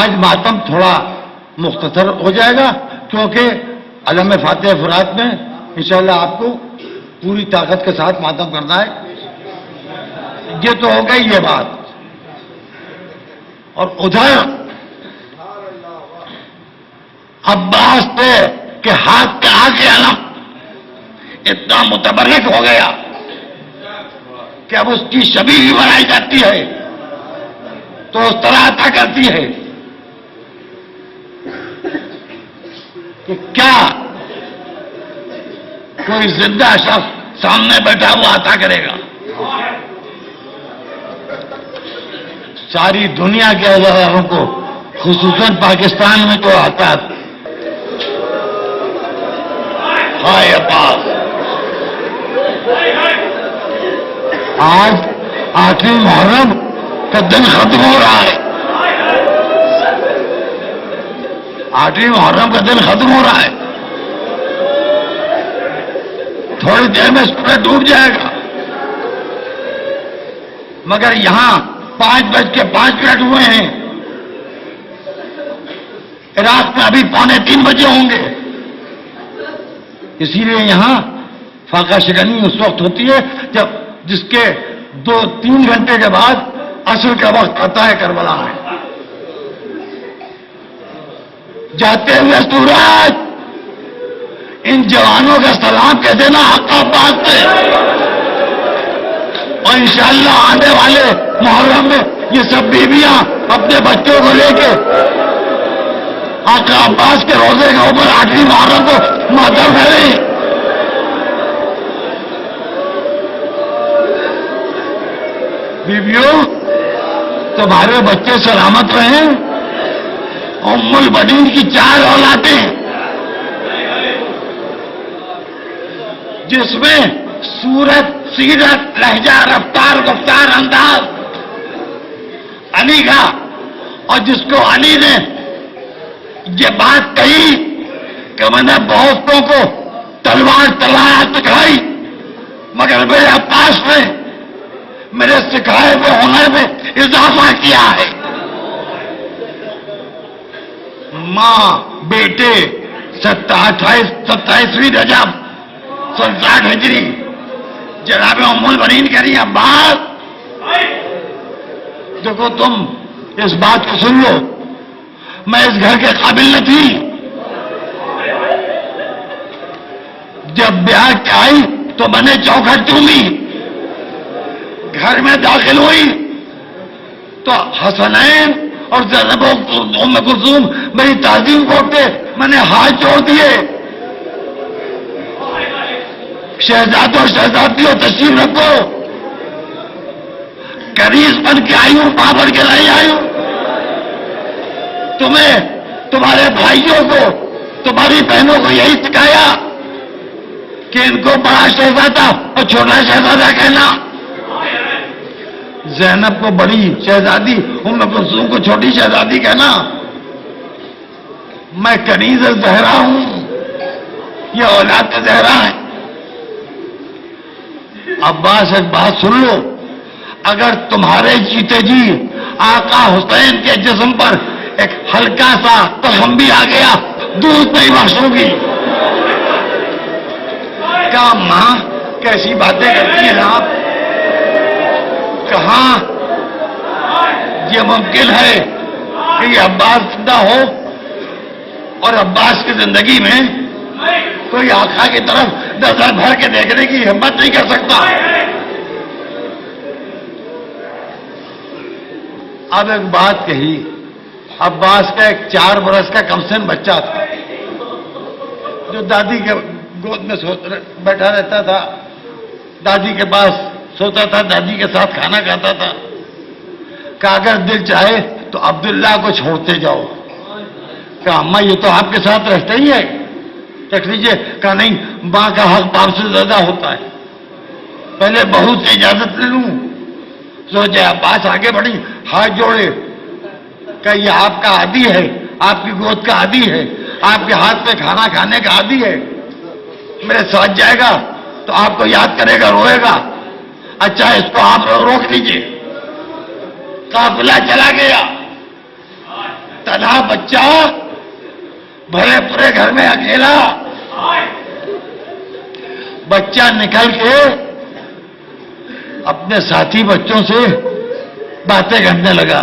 آج ماتم تھوڑا مختصر ہو جائے گا کیونکہ علم فاتح فرات میں انشاءاللہ آپ کو پوری طاقت کے ساتھ ماتم کرنا ہے. یہ تو ہو گئی یہ بات. اور ادھر عباس سے کہ ہاتھ کے آگے علم اتنا متبرک ہو گیا کہ اب اس کی شبیہ بھی بنائی جاتی ہے تو اس طرح عطا کرتی ہے کہ کیا کوئی زندہ شخص سامنے بیٹھا ہوا عطا کرے گا. ساری دنیا کے عواموں کو خصوصاً پاکستان میں تو آتا ہائے عباس. آج 8ویں محرم کا دن ختم ہو رہا ہے. 8ویں محرم کا دن ختم ہو رہا ہے. تھوڑی دیر میں سورج ڈوب جائے گا. مگر یہاں 5:05 ہوئے ہیں. عراق میں ابھی 2:45 بجے ہوں گے. اسی لیے یہاں فاقہ شکنی اس وقت ہوتی ہے جب جس کے 2-3 گھنٹے کے بعد عصر کا وقت آتا ہے کربلا میں. جاتے ہوئے سورج ان جوانوں کا سلام کہہ دینا حق عباس سے. اور انشاءاللہ آنے والے محرم میں یہ سب بیویاں اپنے بچوں کو لے کے آقا عباس کے روزے کے اوپر 8ویں محرم کو ماتم کریں. بیویوں تمہارے بچے سلامت رہیں. ام البنین کی 4 اولادیں جس میں صورت، سیرت، لہجہ، رفتار، گفتار، انداز علی کا، اور جس کو علی نے یہ بات کہی کہ میں نے بہتوں کو تلوار چلایا سکھائی مگر میرے عباس نے میرے سکھائے ہوئے ہنر میں اضافہ کیا ہے. ماں بیٹے 27ویں رجب 67 ہجری جناب ام البنین کہہ رہی ہیں عباس دیکھو تم اس بات کو سن لو، میں اس گھر کے قابل نہ تھی. جب بیاہ کے آئی تو میں نے چوکھٹ چومی. گھر میں داخل ہوئی تو حسنین اور زینب ام کلثوم میری تعظیم کرتے، میں نے ہاتھ جوڑ دیے. شہزادوں شہزادیوں تشریف رکھو، کنیز بن کے آئی ہوں، بابر کے نہیں آئی ہوں۔ تمہیں تمہارے بھائیوں کو تمہاری بہنوں کو یہی سکھایا کہ ان کو بڑا شہزادہ اور چھوٹا شہزادہ کہنا، زینب کو بڑی شہزادی، ام کلثوم کو چھوٹی شہزادی کہنا۔ میں کنیز زہرا ہوں، یہ اولاد زہرا ہے۔ عباس ایک بات سن لو، اگر تمہارے جیتے جی آقا حسین کے جسم پر ایک ہلکا سا تخم بھی آ گیا، دودھ نہیں بخشو گی۔ کہا ماں کیسی باتیں کرتی ہیں آپ؟ کہاں یہ ممکن ہے کہ یہ عباس زندہ ہو اور عباس کی زندگی میں کوئی آقا کی طرف نظر بھر کے دیکھنے کی ہمت نہیں کر سکتا؟ اب ایک بات کہی، عباس کا ایک 4 برس کا کم سن بچہ تھا جو دادی کے گود میں بیٹھا رہتا تھا، دادی کے پاس سوتا تھا، دادی کے ساتھ کھانا کھاتا تھا۔ کہا اگر دل چاہے تو عبداللہ کو چھوڑتے جاؤ۔ کہا اماں یہ تو آپ کے ساتھ رہتا ہی ہے، رکھ لیجیے۔ کہا نہیں، ماں کا حق باپ سے زیادہ ہوتا ہے، پہلے بہو سے اجازت لے لوں۔ سوچے عباس آگے بڑھی، ہاتھ جوڑے، کہ یہ آپ کا عادی ہے، آپ کی گود کا عادی ہے، آپ کے ہاتھ پہ کھانا کھانے کا عادی ہے، میرے ساتھ جائے گا تو آپ کو یاد کرے گا، روئے گا۔ اچھا اس کو آپ روک لیجیے۔ قافلہ چلا گیا، تنہا بچہ بھرے پورے گھر میں اکیلا۔ بچہ نکل کے اپنے ساتھی بچوں سے باتیں کرنے لگا۔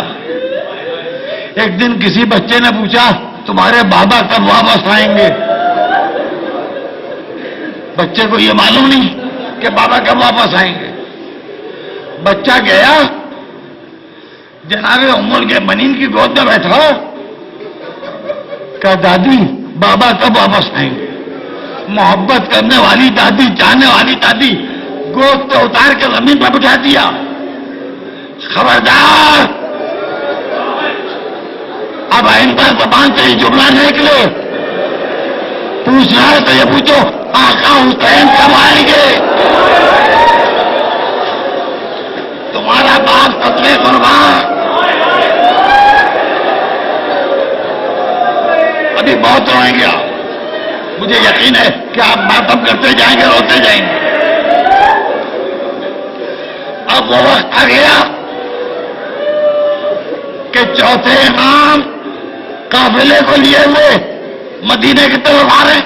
ایک دن کسی بچے نے پوچھا تمہارے بابا کب واپس آئیں گے؟ بچے کو یہ معلوم نہیں کہ بابا کب واپس آئیں گے۔ بچہ گیا جناب ام المؤمنین کی گود میں بیٹھا، کہا دادی بابا کب واپس آئیں گے؟ محبت کرنے والی دادی، چاہنے والی دادی، گود سے اتار کے زمین پر بٹھا دیا۔ خبردار، اب آئندہ زبان سے یہ جملہ نکلے، پوچھنا ہے تو یہ پوچھو آقا حسین کب آئیں گے؟ تمہارا باپ فتوے قربان۔ ابھی بہت روئیں گے آپ، مجھے یقین ہے کہ آپ ماتم کرتے جائیں گے، روتے جائیں گے۔ اب وہ وقت آ گیا کہ چوتھے امام قافلے کو لیے ہوئے مدینے کی طرف آ رہے۔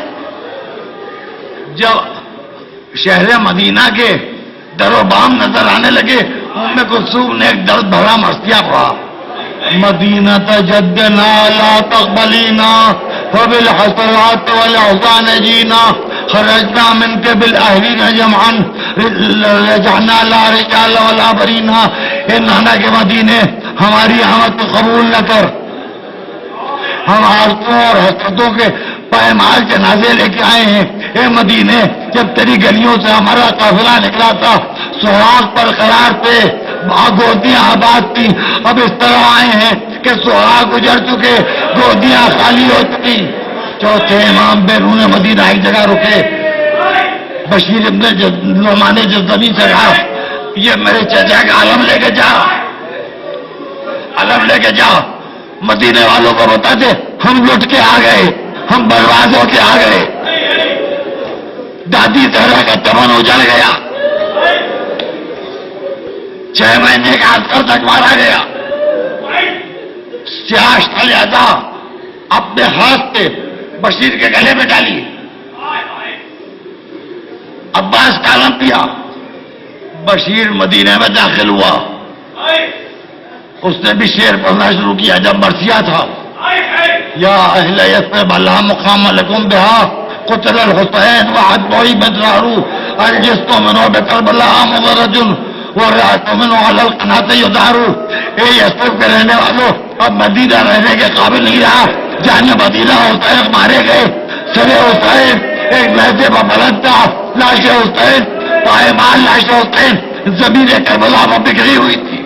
جب شہر مدینہ کے در و بام نظر آنے لگے، ام کلثوم نے ایک درد بھرا مرثیہ پڑھا، مدینہ تجدنا لا تقبلینا وبالحسرات والاحزان جینا خرجنا من کے بالاہلین جمعا رجعنا لا رجال ولا برینا۔ اے نانا کے مدینے ہماری آمد کو قبول نہ کر، ہم عارتوں اور حسرتوں کے پائمال جنازے لے کے آئے ہیں۔ اے مدینے جب تیری گلیوں سے ہمارا قافلہ نکلا تھا، سہاگ پر قرار تھے، گودیاں آباد تھی، اب اس طرح آئے ہیں کہ سہاگ گزر چکے، گودیاں خالی ہو چکی۔ چوتھے امام بیرون مدینہ ایک جگہ رکے، بشیر ابن نعمان جزمی سے کہا یہ میرے چچا کا علم لے کے جا، علم لے کے جا، مدینے والوں کو بتا دے ہم لٹ کے آ گئے، ہم برباد ہو کے آ گئے۔ دادی زہرا کا چمن اجڑ گیا، 6 مہینے کا عسکر تک مارا گیا۔ سیاہ شلیادہ اپنے ہاتھ سے بشیر کے گلے میں ڈالی، عباس کا علم دیا، بشیر مدینے میں داخل ہوا۔ اس نے بھی شعر پڑھنا شروع کیا جب مرثیہ تھا، یا اہل یثرب لا مقام لکم بہا قتل الحسین وعدوی مدرارو الجست منو بکربلا مبرج ورعت منو علی القنات یدارو۔ اے یثرب کے رہنے والوں، اب مدینہ رہنے کے قابل نہیں رہا، جانے مدینہ حسین مارے گئے، سر حسین ایک لہجے پر بلند تھا، لاش حسین پائمال، لاش حسین زمین کربلا میں بکھری ہوئی تھی.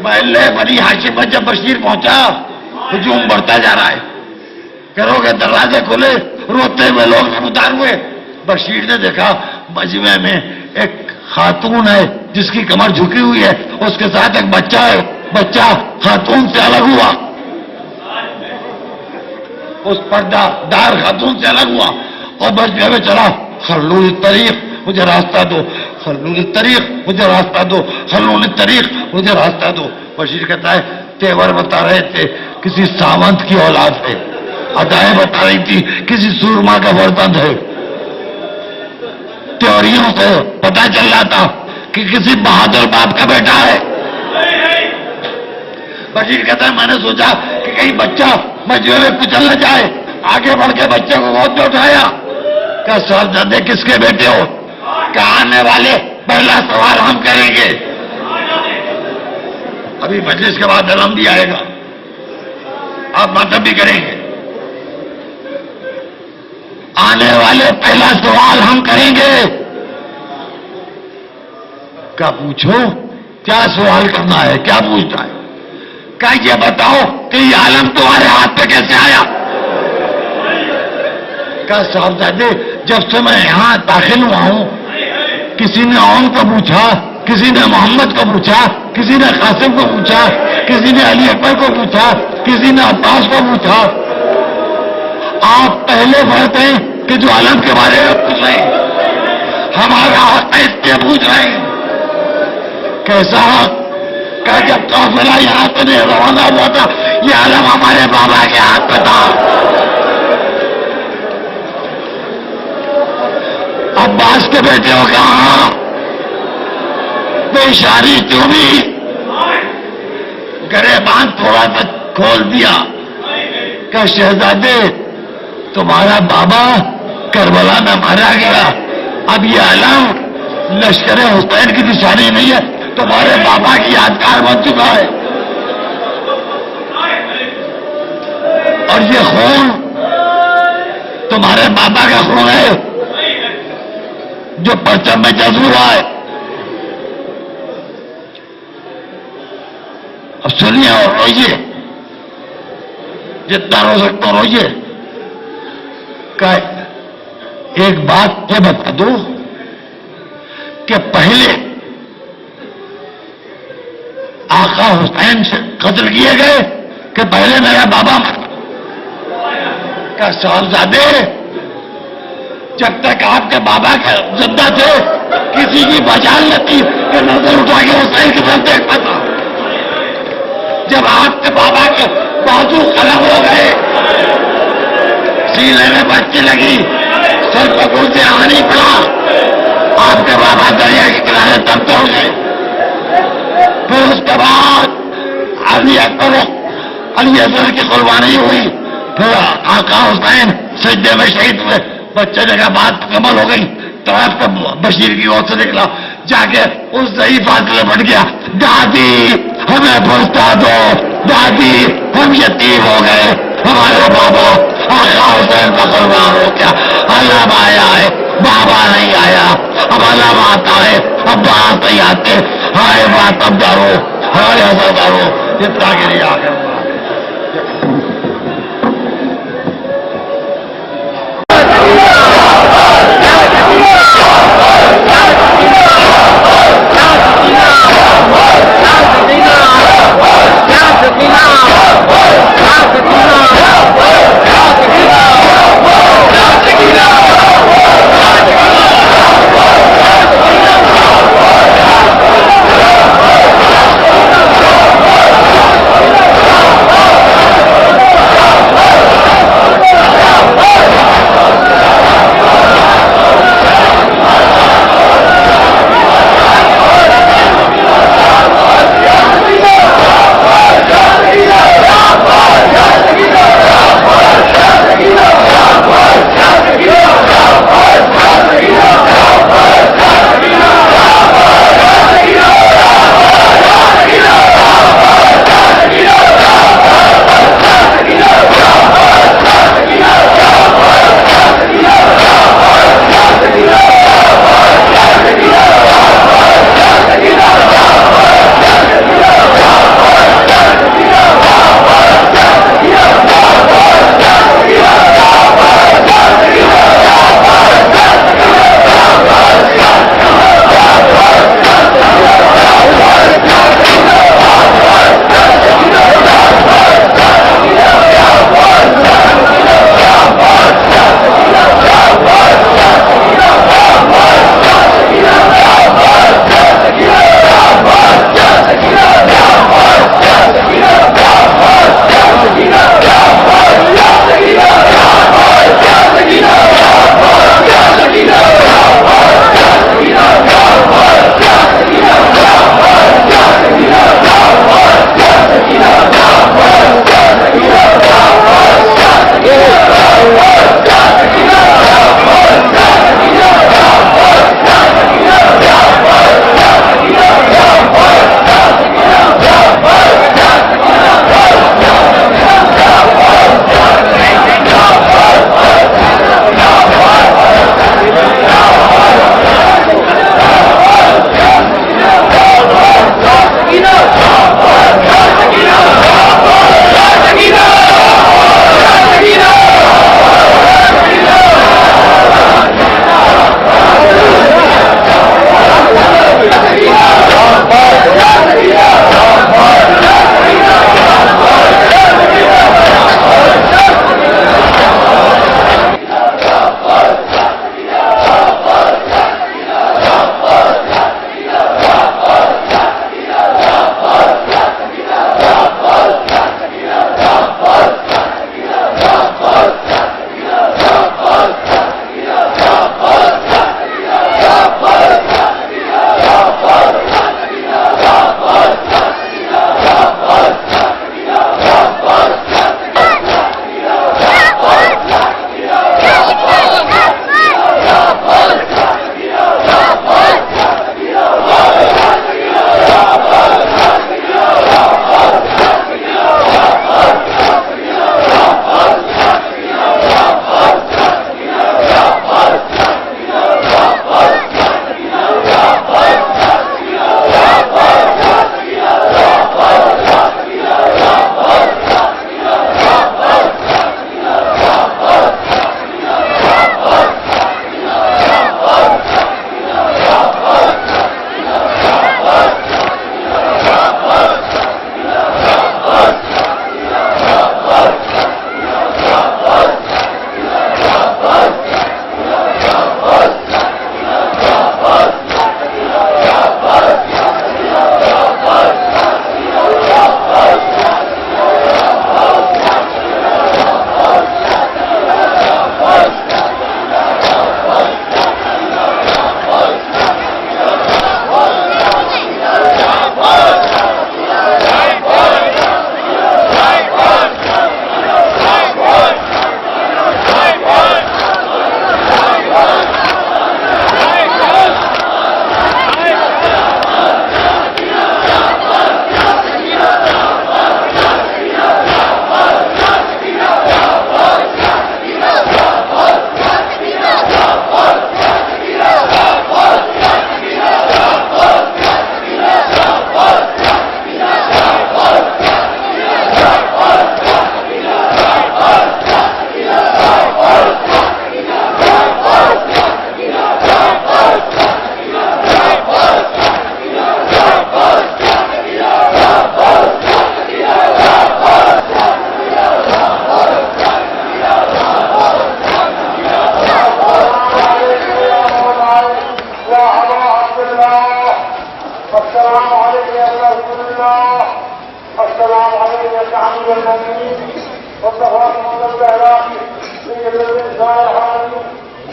محلے بنی ہاشم میں جب بشیر پہنچا، ہجوم بڑھتا جا رہا ہے، کرو کے دروازے کھلے، روتے ہوئے لوگ نمودار ہوئے. بشیر نے دیکھا مجمع میں ایک خاتون ہے جس کی کمر جھکی ہوئی ہے، اس کے ساتھ ایک بچہ ہے. بچہ خاتون سے الگ ہوا، اس پردہ دار خاتون سے الگ ہوا اور مجمع میں چلا. خلون الطریق مجھے راستہ دو، خلون الطریق مجھے راستہ دو، خلون الطریق مجھے راستہ دو. بشیر کہتا ہے تیور بتا رہے تھے کسی ساونت کی اولاد ہے، ادائیں بتا رہی تھی کسی سورما کا برتن ہے. تیوریوں سے پتا چل رہا تھا کہ کسی بہادر باپ کا بیٹا ہے. بشیر کہتا ہے میں نے سوچا کہ کہیں بچہ مجمع میں کچل نہ جائے، آگے بڑھ کے بچے کو گود میں اٹھایا. کہا صاحبزادے کس کے بیٹے ہو؟ کہا آنے والے پہلا سوال ہم کریں گے. ابھی مجلس کے بعد علم بھی آئے گا، آپ ماتم بھی کریں گے. آنے والے پہلا سوال ہم کریں گے. کیا پوچھو؟ کیا سوال کرنا ہے؟ کیا پوچھنا ہے؟ کیا یہ بتاؤ کہ یہ عالم تمہارے ہاتھ پہ کیسے آیا؟ کیا صاحبزادے جب سے میں یہاں داخل ہوا ہوں کسی نے اون کو پوچھا، کسی نے محمد کو پوچھا، کسی نے قاسم کو پوچھا، کسی نے علی اکبر کو پوچھا، کسی نے عباس کو پوچھا. آپ پہلے فرد ہیں کہ جو عالم کے بارے میں پوچھ رہے ہیں. ہمارا حق ہے اس کے پوچھ رہے ہیں. کیسا حق؟ کہ جب قافلہ یہاں سے روانہ ہوا تھا یہ عالم ہمارے بابا کے ہاتھ میں تھا. عباس کے بیٹے ہو کہاں؟ پیشاری چومی، گرے باندھ تھوڑا سا کھول دیا. کہ شہزادے تمہارا بابا کربلا میں مارا گیا، اب یہ علم لشکر حسین کی نشانی نہیں ہے، تمہارے بابا کی یادگار بن چکا ہے. اور یہ خون تمہارے بابا کا خون ہے جو پرچم میں جذب ہوا ہے. اب سنیے اور روئیے، جتنا رو سکتا روئیے. کہ ایک بات یہ بتا دو کہ پہلے آقا حسین سے قتل کیے گئے کہ پہلے میرا بابا؟ کا صاحبزادے جب تک آپ کے بابا کا زندہ تھے کسی کی بجال نہ تھی کہ نظر اٹھا کے حسین کی طرف دیکھتا تھا. جب آپ کے بابا کے بازو قلم ہو گئے، سینے میں بچی لگی، سر پکڑ سے آنی پڑا، آپ کے بابا دریا کے کنارے دم توڑ گئے. پھر اس کے بعد علی اکبر علی اصغر کی قربانی ہوئی، پھر آقا حسین سجدے میں شہید ہوئے. بچے نے کہا بات مکمل ہو گئی تو آپ کا بشیر کی اور سے نکلا، جا کے اس ضعیف فاصلے بڑھ گیا. دادی ہمیں پہنچا دو، دادی ہم یتیم ہو گئے، ہمارا بابا آقا حسین کا قربان ہو گیا. علم آیا ہے، بابا نہیں آیا. اب علم آتا ہے، اب بات نہیں آتے. ہائے ماتم دارو، ہائے عزادارو، جتنا کے لیے آگے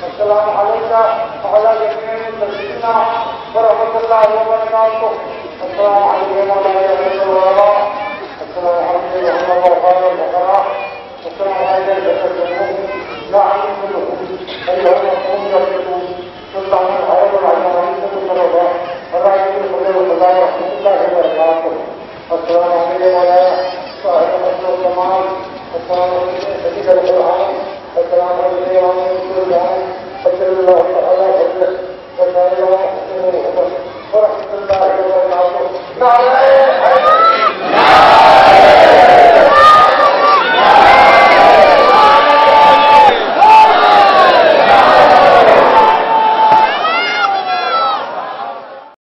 السلام عليكم وعلى جميع المسلمين ورحمة الله وبركاته. السلام عليكم ورحمة الله. السلام عليكم ورحمة الله وبركاته. السلام عليكم نعم كلكم أيها المسلمون يقولون سلطان الحياة والعلمانية المتربة الرئيس الخليل الله ورحمة الله وبركاته. السلام عليكم وعلى صاحب الحسن والجمال. السلام عليكم سيد القرآن. السلام عليكم ورحمة الله وبركاته.